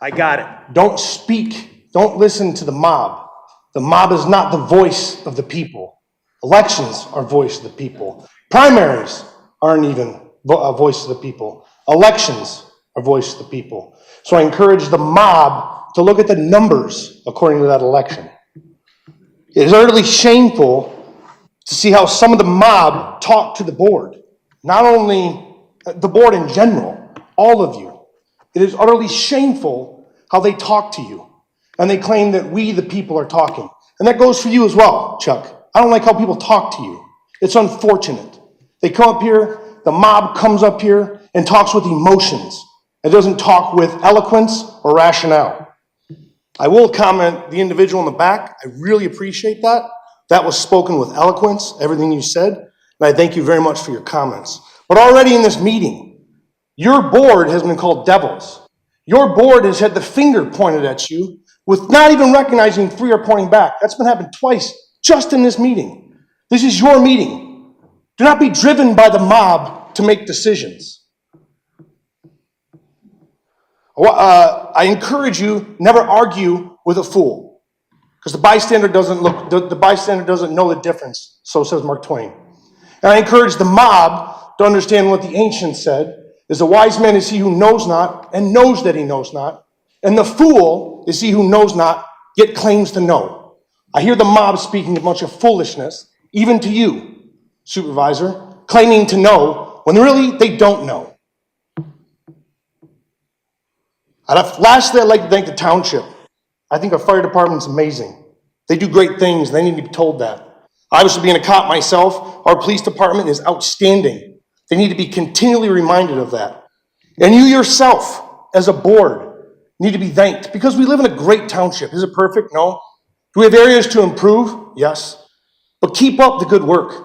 C: I got it.
G: Don't speak. Don't listen to the mob. The mob is not the voice of the people. Elections are voice of the people. Primaries aren't even a voice of the people. Elections are voice of the people. So I encourage the mob to look at the numbers according to that election. It is utterly shameful to see how some of the mob talk to the board. Not only the board in general, all of you. It is utterly shameful how they talk to you. And they claim that we, the people, are talking. And that goes for you as well, Chuck. I don't like how people talk to you. It's unfortunate. They come up here, the mob comes up here and talks with emotions. It doesn't talk with eloquence or rationale. I will comment the individual in the back. I really appreciate that. That was spoken with eloquence, everything you said. And I thank you very much for your comments. But already in this meeting, your board has been called devils. Your board has had the finger pointed at you with not even recognizing three are pointing back. That's been happened twice just in this meeting. This is your meeting. Do not be driven by the mob to make decisions. I encourage you, never argue with a fool, because the bystander doesn't know the difference. So says Mark Twain. And I encourage the mob to understand what the ancients said: is a wise man is he who knows not and knows that he knows not, and the fool is he who knows not yet claims to know. I hear the mob speaking a bunch of foolishness, even to you, Supervisor, claiming to know when really they don't know. Lastly, I'd like to thank the township. I think our fire department's amazing. They do great things. They need to be told that. Obviously, being a cop myself, our police department is outstanding. They need to be continually reminded of that. And you yourself, as a board, need to be thanked, because we live in a great township. Is it perfect? No. Do we have areas to improve? Yes. But keep up the good work.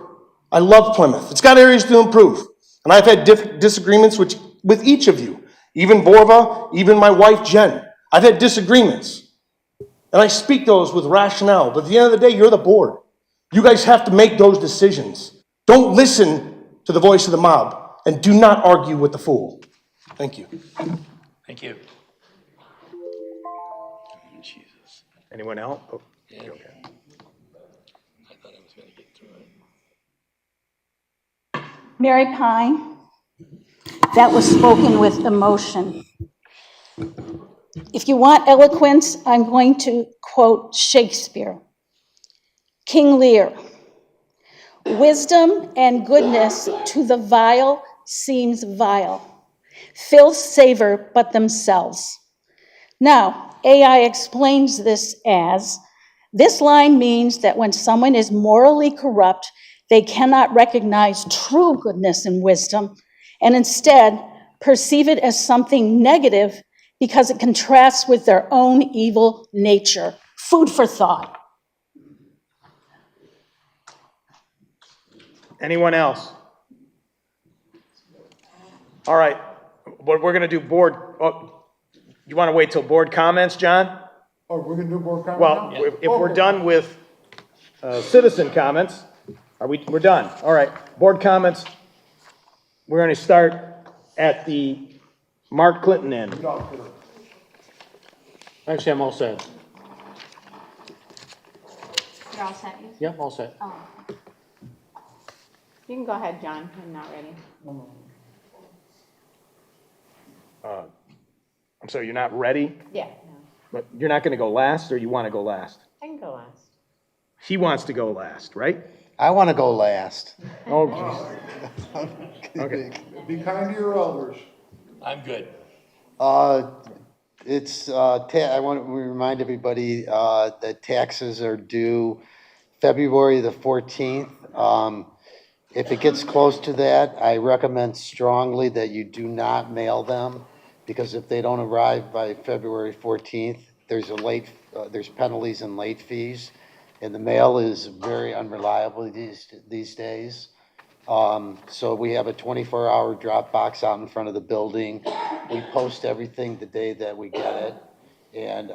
G: I love Plymouth. It's got areas to improve. And I've had disagreements with each of you. Even Borva, even my wife, Jen. I've had disagreements. And I speak those with rationale. But at the end of the day, you're the board. You guys have to make those decisions. Don't listen to the voice of the mob. And do not argue with the fool. Thank you.
D: Thank you.
C: Anyone else? Oh,
D: Yeah.
C: okay.
D: I thought I was going to get through it.
V: Mary Pine, that was spoken with emotion. If you want eloquence, I'm going to quote Shakespeare. King Lear, wisdom and goodness to the vile seems vile. Filth savor but themselves. Now, AI explains this as, this line means that when someone is morally corrupt, they cannot recognize true goodness and wisdom, and instead perceive it as something negative because it contrasts with their own evil nature. Food for thought.
C: Anyone else? All right, what we're gonna do board, you wanna wait till board comments, John?
L: Oh, we're gonna do board comment
C: Well,
L: now?
C: if we're done with citizen comments, we're done. All right, board comments, we're gonna start at the Mark Clinton end.
A: Actually, I'm all set.
E: You're all set? You?
A: Yep, all set.
E: Oh. You can go ahead, John. I'm not ready.
C: I'm sorry, you're not ready?
E: Yeah, no.
C: But you're not gonna go last, or you wanna go last?
E: I can go last.
C: He wants to go last, right?
B: I want to go last.
C: Oh, geez. Okay.
L: Be kind to your elders.
D: I'm good.
B: I want to remind everybody that taxes are due February the 14th. If it gets close to that, I recommend strongly that you do not mail them, because if they don't arrive by February 14th, there's penalties and late fees, and the mail is very unreliable these days. So we have a 24-hour drop box out in front of the building. We post everything the day that we get it. and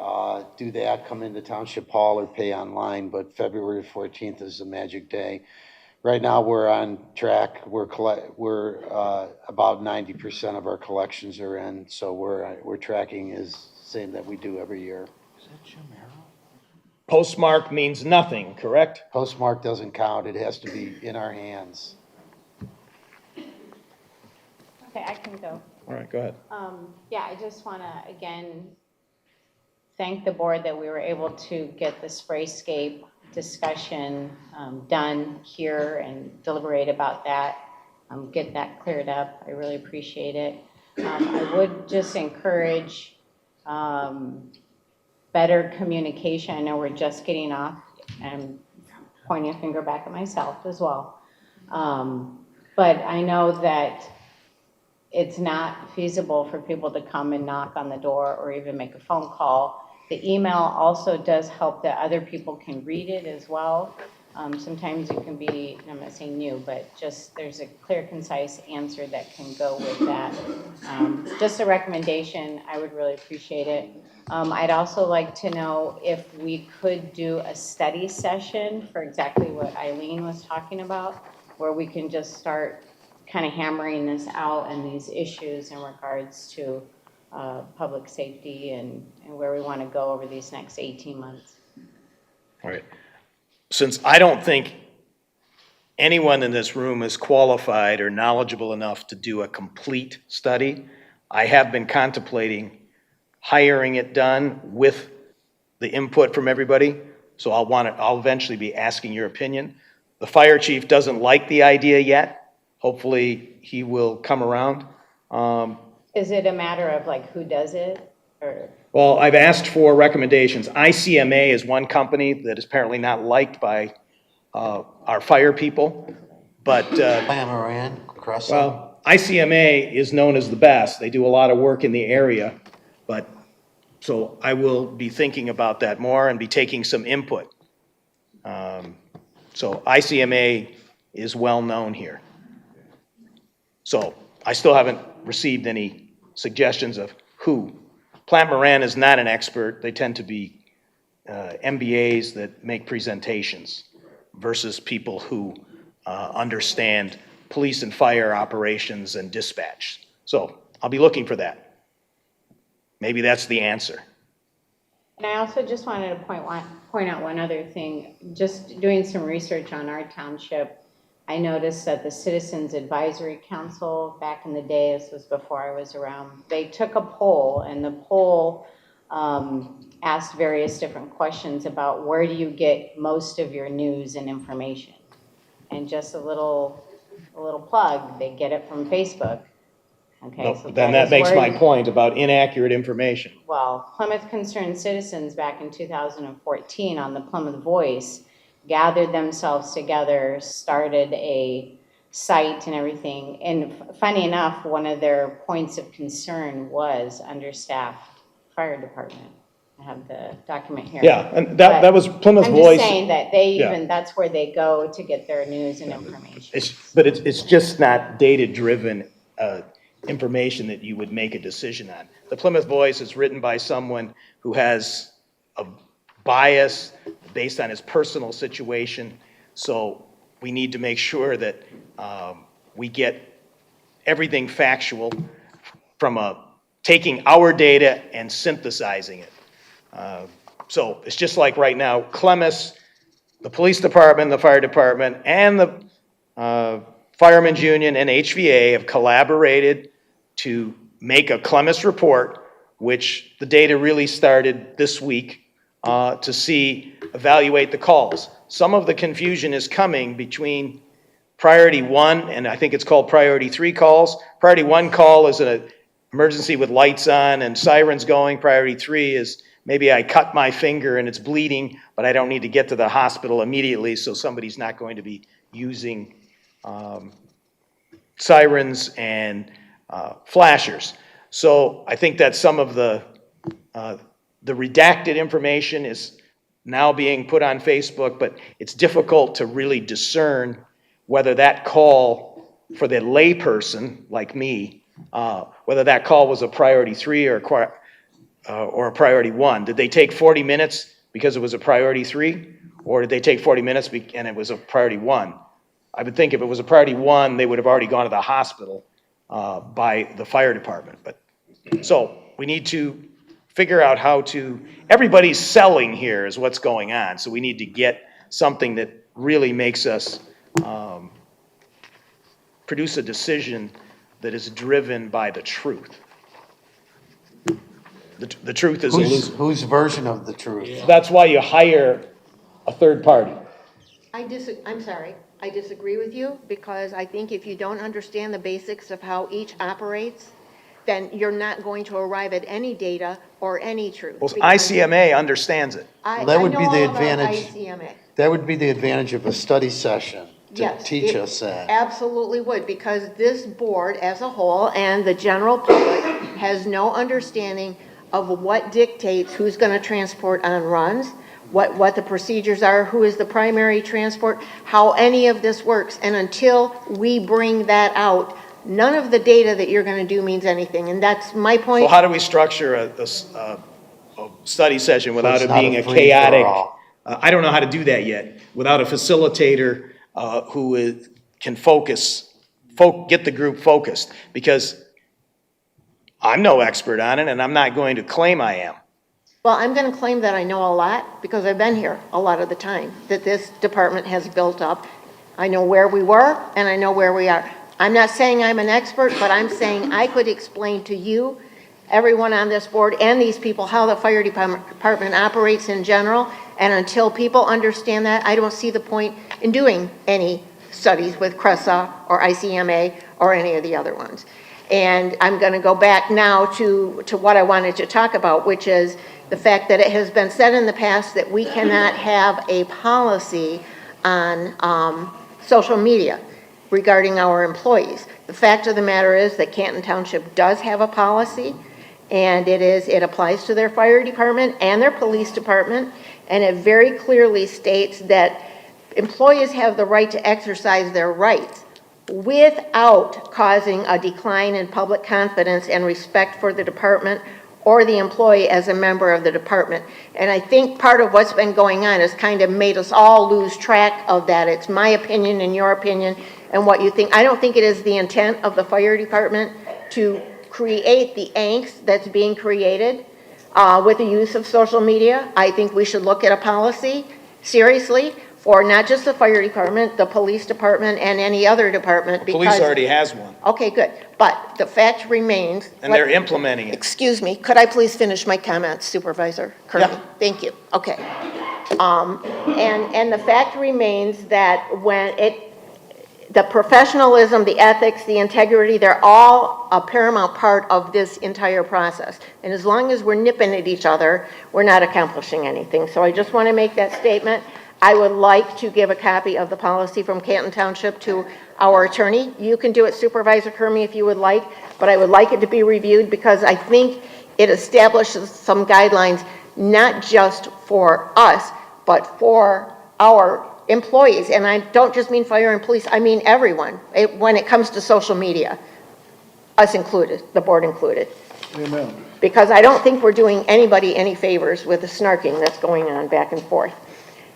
B: do that, come into Township Hall or pay online, but February 14th is the magic day. Right now, we're on track. We're about 90% of our collections are in, so we're tracking is same that we do every year.
C: Postmark means nothing, correct?
B: Postmark doesn't count. It has to be in our hands.
E: Okay, I can go.
C: All right, go ahead.
E: Yeah, I just want to, again, thank the board that we were able to get the sprayscape discussion done here and deliberate about that, get that cleared up. I really appreciate it. I would just encourage better communication. I know we're just getting off, and pointing a finger back at myself as well. But I know that it's not feasible for people to come and knock on the door or even make a phone call. The email also does help that other people can read it as well. Sometimes it can be, I'm not saying new, but just there's a clear, concise answer that can go with that. Just a recommendation, I would really appreciate it. I'd also like to know if we could do a study session for exactly what Eileen was talking about, where we can just start kind of hammering this out and these issues in regards to public safety and where we want to go over these next 18 months.
C: All right. Since I don't think anyone in this room is qualified or knowledgeable enough to do a complete study, I have been contemplating hiring it done with the input from everybody. So I'll eventually be asking your opinion. The fire chief doesn't like the idea yet. Hopefully he will come around.
E: Is it a matter of like who does it or?
C: Well, I've asked for recommendations. ICMA is one company that is apparently not liked by our fire people, but well, ICMA is known as the best. They do a lot of work in the area, but so I will be thinking about that more and be taking some input. So ICMA is well known here. So I still haven't received any suggestions of who. Plant Moran is not an expert. They tend to be MBAs that make presentations versus people who understand police and fire operations and dispatch. So I'll be looking for that. Maybe that's the answer.
E: And I also just wanted to point out one other thing. Just doing some research on our township, I noticed that the Citizens Advisory Council, back in the day, this was before I was around, they took a poll, and the poll asked various different questions about where do you get most of your news and information. And just a little plug, they get it from Facebook. Okay,
C: No,
E: so
C: then that makes
E: where
C: my point about inaccurate information.
E: Well, Plymouth Concerned Citizens back in 2014 on the Plymouth Voice gathered themselves together, started a site and everything. And funny enough, one of their points of concern was understaffed fire department. I have the document here.
C: Yeah, and that was Plymouth Voice.
E: I'm just saying that they
C: Yeah.
E: even, that's where they go to get their news and information.
C: But it's just not data-driven information that you would make a decision on. The Plymouth Voice is written by someone who has a bias based on his personal situation. So we need to make sure that we get everything factual from taking our data and synthesizing it. So it's just like right now, Clemmis, the police department, the fire department, and the Firemen's Union and HVA have collaborated to make a Clemmis report, which the data really started this week to evaluate the calls. Some of the confusion is coming between priority 1 and I think it's called priority 3 calls. Priority 1 call is an emergency with lights on and sirens going. Priority 3 is maybe I cut my finger and it's bleeding, but I don't need to get to the hospital immediately, so somebody's not going to be using sirens and flashers. So I think that some of the redacted information is now being put on Facebook, but it's difficult to really discern whether that call for the layperson like me, whether that call was a priority 3 or or a priority 1? Did they take 40 minutes because it was a priority 3? Or did they take 40 minutes and it was a priority 1? I would think if it was a priority 1, they would have already gone to the hospital by the fire department. So we need to figure out how to, everybody's selling here is what's going on. So we need to get something that really makes us produce a decision that is driven by the truth. The truth is a loser.
B: Whose version of the truth?
C: That's why you hire a third party.
K: I'm sorry, I disagree with you, because I think if you don't understand the basics of how each operates, then you're not going to arrive at any data or any truth.
C: Well,
K: because
C: ICMA understands it.
B: That would be the
K: I know all about
B: advantage.
K: ICMA.
B: That would be the advantage of a study session to
K: Yes,
B: teach
K: it
B: us that.
K: Absolutely would, because this board as a whole and the general public has no understanding of what dictates who's going to transport on runs, what the procedures are, who is the primary transport, how any of this works. And until we bring that out, none of the data that you're going to do means anything. And that's my point.
C: So how do we structure a study session without
B: it's
C: it
B: not
C: being
B: a
C: a
B: free for
C: chaotic?
B: all.
C: I don't know how to do that yet, without a facilitator can get the group focused, because I'm no expert on it, and I'm not going to claim I am.
K: Well, I'm going to claim that I know a lot because I've been here a lot of the time that this department has built up. I know where we were and I know where we are. I'm not saying I'm an expert, but I'm saying I could explain to you, everyone on this board, and these people how the fire department operates in general. And until people understand that, I don't see the point in doing any studies with CRESA or ICMA or any of the other ones. And I'm going to go back now to what I wanted to talk about, which is the fact that it has been said in the past that we cannot have a policy on social media regarding our employees. The fact of the matter is that Canton Township does have a policy, and it applies to their fire department and their police department, and it very clearly states that employees have the right to exercise their rights without causing a decline in public confidence and respect for the department or the employee as a member of the department. And I think part of what's been going on has kind of made us all lose track of that. It's my opinion and your opinion and what you think. I don't think it is the intent of the fire department to create the angst that's being created with the use of social media. I think we should look at a policy seriously for not just the fire department, the police department, and any other department. Because
C: Police already has one,
K: okay, good. But the fact remains.
C: and they're implementing it.
K: Excuse me, could I please finish my comments, Supervisor Kirby?
C: Yeah.
K: Thank you. Okay. And the fact remains that the professionalism, the ethics, the integrity, they're all a paramount part of this entire process. And as long as we're nipping at each other, we're not accomplishing anything. So I just want to make that statement. I would like to give a copy of the policy from Canton Township to our attorney. You can do it, Supervisor Kermey, if you would like, but I would like it to be reviewed because I think it establishes some guidelines, not just for us, but for our employees. And I don't just mean fire and police, I mean everyone, when it comes to social media, us included, the board included.
L: Amen.
K: Because I don't think we're doing anybody any favors with the snarking that's going on back and forth.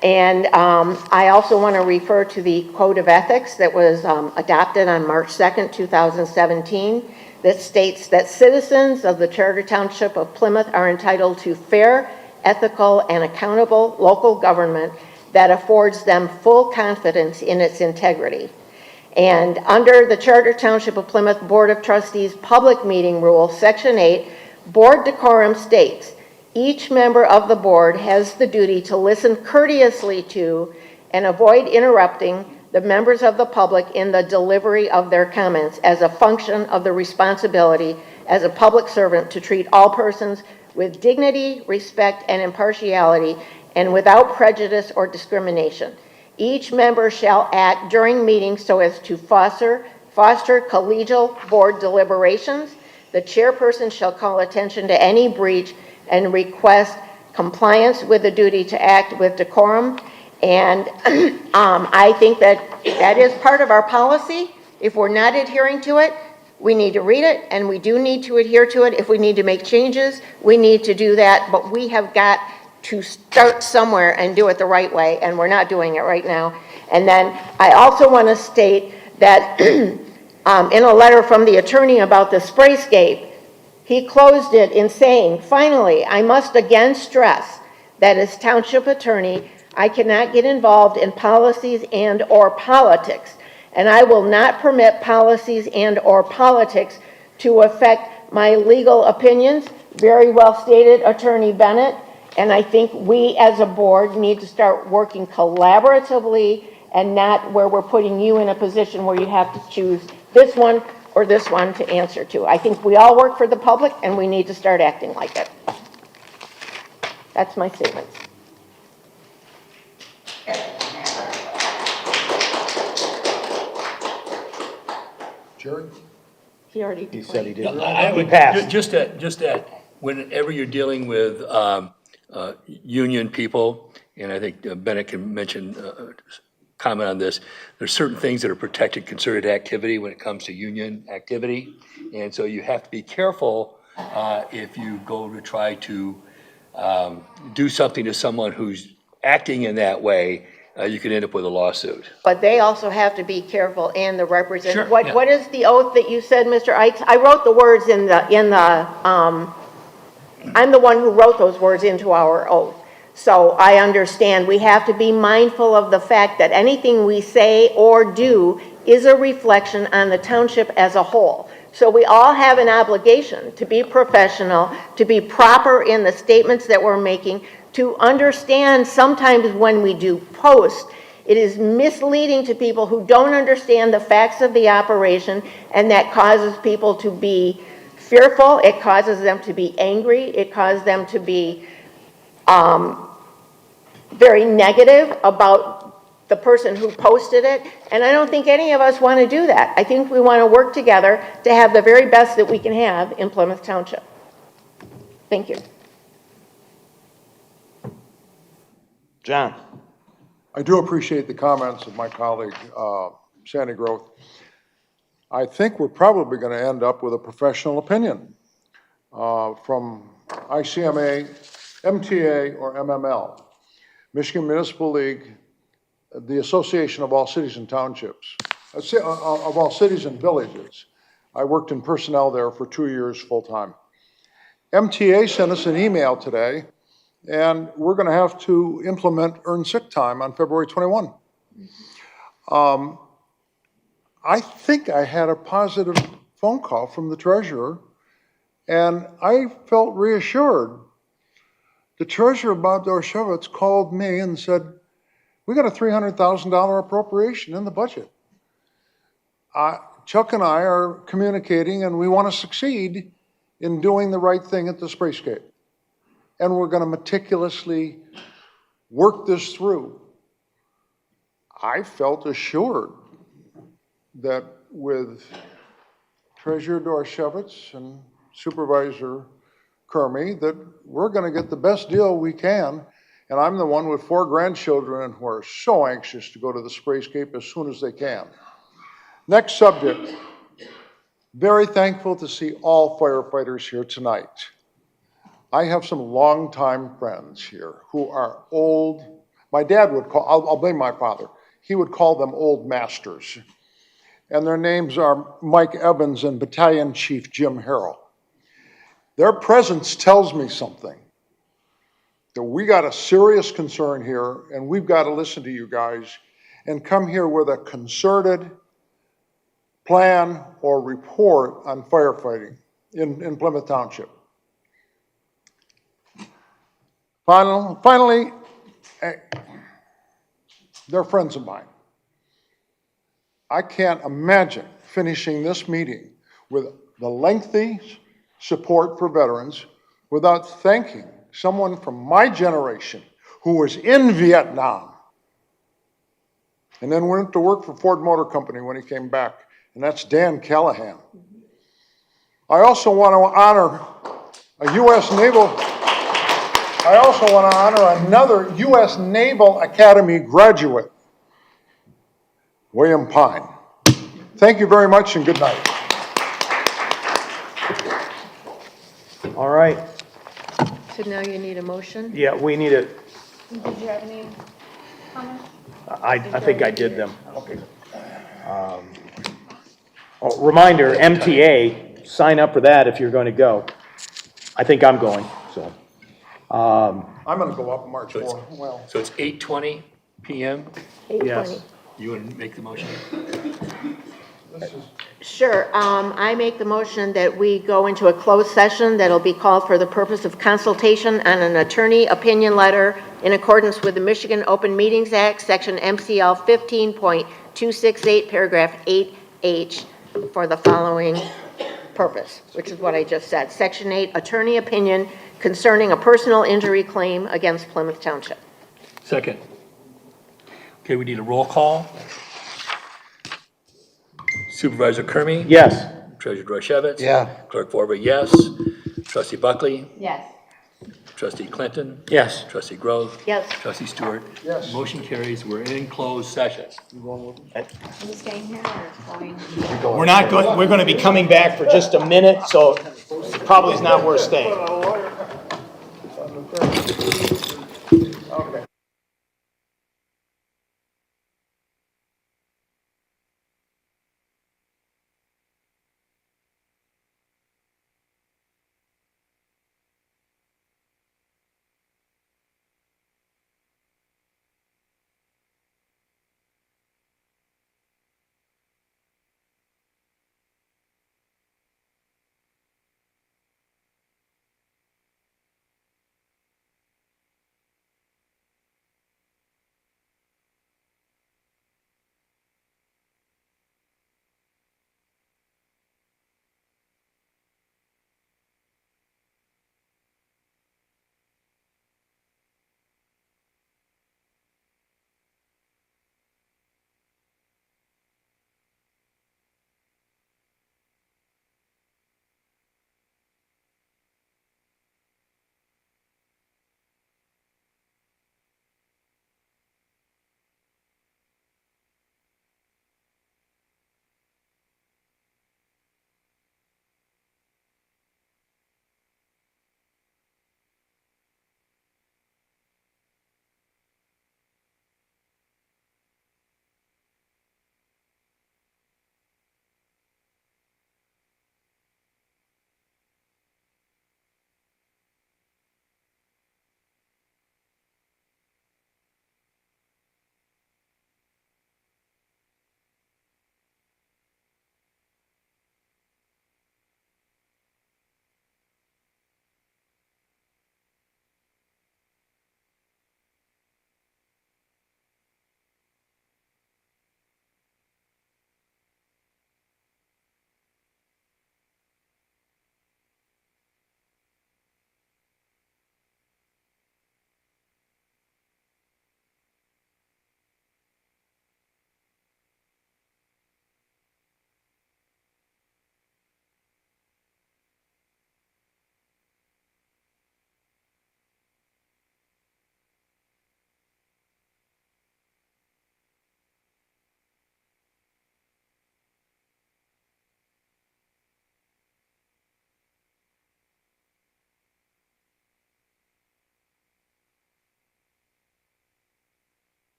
K: And I also want to refer to the Code of Ethics that was adopted on March 2nd, 2017, that states that citizens of the Charter Township of Plymouth are entitled to fair, ethical, and accountable local government that affords them full confidence in its integrity. And under the Charter Township of Plymouth Board of Trustees Public Meeting Rule, Section 8, board decorum states, each member of the board has the duty to listen courteously to and avoid interrupting the members of the public in the delivery of their comments as a function of the responsibility as a public servant to treat all persons with dignity, respect, and impartiality, and without prejudice or discrimination. Each member shall act during meetings so as to foster collegial board deliberations. The chairperson shall call attention to any breach and request compliance with the duty to act with decorum. And I think that is part of our policy. If we're not adhering to it, we need to read it, and we do need to adhere to it. If we need to make changes, we need to do that, but we have got to start somewhere and do it the right way, and we're not doing it right now. And then I also want to state that in a letter from the attorney about the sprayscape, he closed it in saying, "Finally, I must again stress that as township attorney, I cannot get involved in policies and/or politics, and I will not permit policies and/or politics to affect my legal opinions." Very well stated, Attorney Bennett, and I think we as a board need to start working collaboratively and not where we're putting you in a position where you have to choose this one or this one to answer to. I think we all work for the public, and we need to start acting like it. That's my statement.
F: Jerry?
K: He already
B: He said he did.
D: I would, just that, whenever you're dealing with union people, and I think Bennett can mention, comment on this, there's certain things that are protected concerted activity when it comes to union activity. And so you have to be careful if you go to try to do something to someone who's acting in that way, you could end up with a lawsuit.
K: But they also have to be careful, and the representative.
D: Sure, yeah.
K: What is the oath that you said, Mr. Ikes? I wrote the words in the, I'm the one who wrote those words into our oath. So I understand we have to be mindful of the fact that anything we say or do is a reflection on the township as a whole. So we all have an obligation to be professional, to be proper in the statements that we're making, to understand sometimes when we do post, it is misleading to people who don't understand the facts of the operation, and that causes people to be fearful, it causes them to be angry, it causes them to be very negative about the person who posted it, and I don't think any of us want to do that. I think we want to work together to have the very best that we can have in Plymouth Township. Thank you.
C: John?
F: I do appreciate the comments of my colleague, Sandy Groth. I think we're probably going to end up with a professional opinion from ICMA, MTA, or MML, Michigan Municipal League, the Association of All Cities and Townships, of all cities and villages. I worked in personnel there for 2 years full-time. MTA sent us an email today, and we're going to have to implement earned sick time on February 21. I think I had a positive phone call from the treasurer, and I felt reassured. The treasurer, Bob Dorshevitz, called me and said, "We got a $300,000 appropriation in the budget. Chuck and I are communicating, and we want to succeed in doing the right thing at the sprayscape. And we're going to meticulously work this through." I felt assured that with Treasurer Dorshevitz and Supervisor Kermey, that we're going to get the best deal we can. And I'm the one with 4 grandchildren who are so anxious to go to the sprayscape as soon as they can. Next subject. Very thankful to see all firefighters here tonight. I have some longtime friends here who are old. My dad would call, I'll blame my father. He would call them old masters. And their names are Mike Evans and Battalion Chief Jim Harrell. Their presence tells me something. That we got a serious concern here, and we've got to listen to you guys and come here with a concerted plan or report on firefighting in Plymouth Township. Finally, they're friends of mine. I can't imagine finishing this meeting with the lengthy support for veterans without thanking someone from my generation who was in Vietnam and then went to work for Ford Motor Company when he came back, and that's Dan Callahan. I also want to honor a U.S. Naval, I also want to honor another U.S. Naval Academy graduate, William Pine. Thank you very much and good night.
K: So now you need a motion?
C: Yeah, we need a,
E: Did you have any comments?
C: I think I did them. Oh, reminder, MTA, sign up for that if you're going to go. I think I'm going, so.
F: I'm gonna go up March 4. Well,
D: So it's 8:20 PM?
K: 8:20.
D: You want to make the motion?
K: Sure, I make the motion that we go into a closed session that'll be called for the purpose of consultation on an attorney opinion letter in accordance with the Michigan Open Meetings Act, section MCL 15.268, paragraph 8H, for the following purpose, which is what I just said. Section 8, attorney opinion concerning a personal injury claim against Plymouth Township.
D: Second. Okay, we need a roll call. Supervisor Kermy?
C: Yes.
D: Treasurer Dorchevitz?
B: Yeah.
D: Clerk Borba, yes. Trustee Buckley?
E: Yes.
D: Trustee Clinton?
C: Yes.
D: Trustee Grove?
K: Yes.
D: Trustee Stewart?
F: Yes.
D: Motion carries. We're in closed session.
E: Are you staying here or going?
C: We're not going, we're going to be coming back for just a minute, so probably is not worth staying.
F: okay.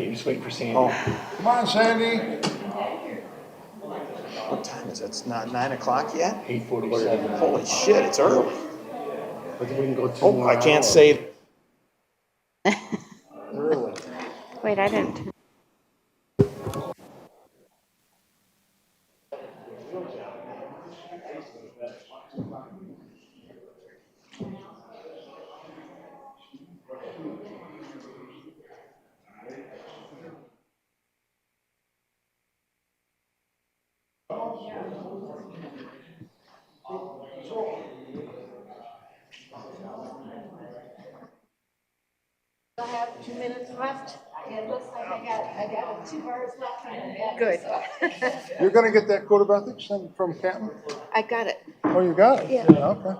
D: You're just waiting for Sandy.
F: Come on, Sandy.
C: What time is it? It's not 9 o'clock yet?
D: 8:47.
C: Holy shit, it's early.
A: But we can go two
C: Oh,
A: more
C: I can't
A: hours.
C: say.
E: Wait, I didn't.
K: I have 2 minutes left. It looks like I got 2 hours left. Good.
F: You're gonna get that code of ethics from Canton?
K: I got it.
F: Oh, you got it?
K: Yeah.
F: Okay.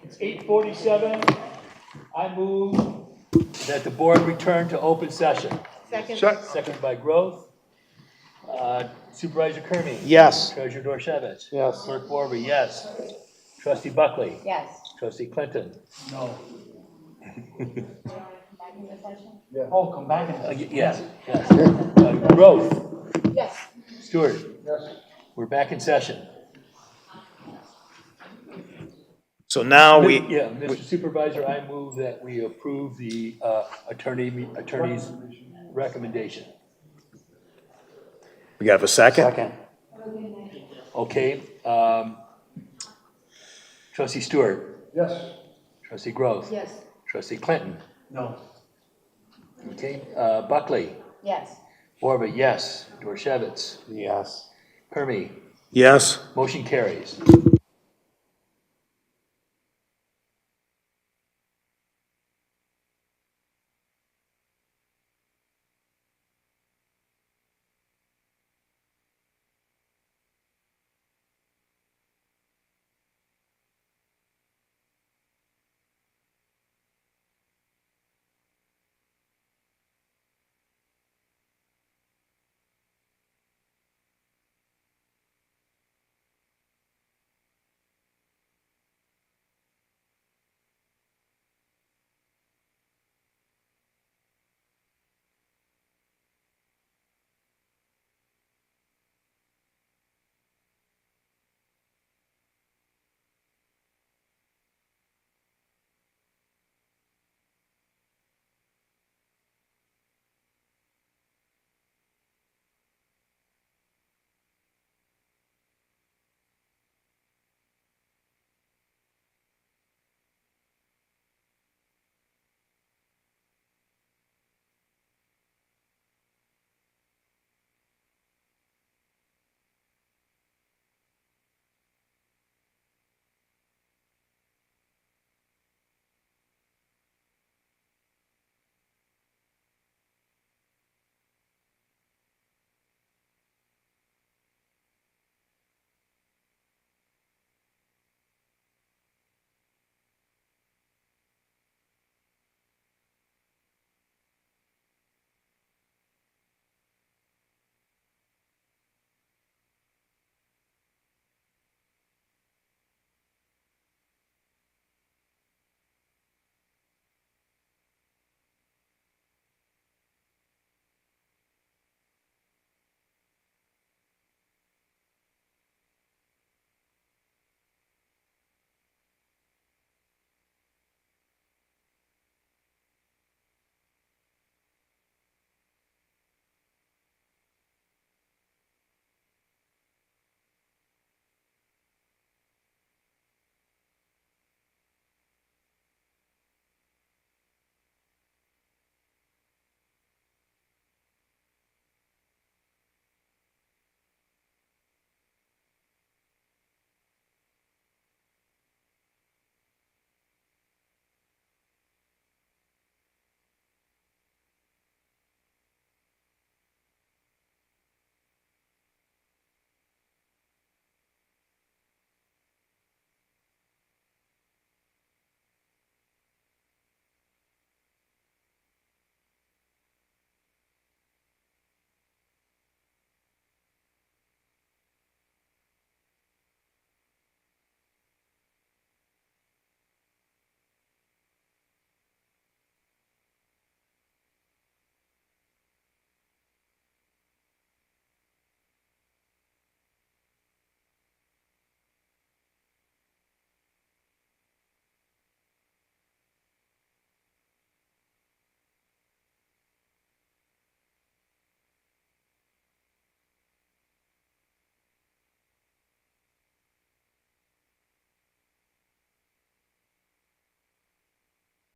D: It's 8:47. I move that the board return to open session.
K: Second.
D: Second by Growth. Supervisor Kearney.
C: Yes.
D: Treasurer Dorchevitz.
A: Yes.
D: Clerk Borby, yes. Trustee Buckley.
E: Yes.
D: Trustee Clinton.
A: No.
D: Oh, come back. Yes, yes. Growth.
K: Yes.
D: Stewart. Yes. We're back in session.
C: So now
D: Yeah, Mr. Supervisor, I move that we approve the attorney's recommendation.
C: We have a second?
A: Second.
D: Okay, trustee Stewart,
F: Yes.
D: trustee Grove.
K: Yes.
D: Trustee Clinton,
A: No.
D: okay, Buckley,
E: Yes.
D: Borba, yes, Dorchevitz,
A: Yes.
D: Kermy,
C: Yes.
D: motion carries.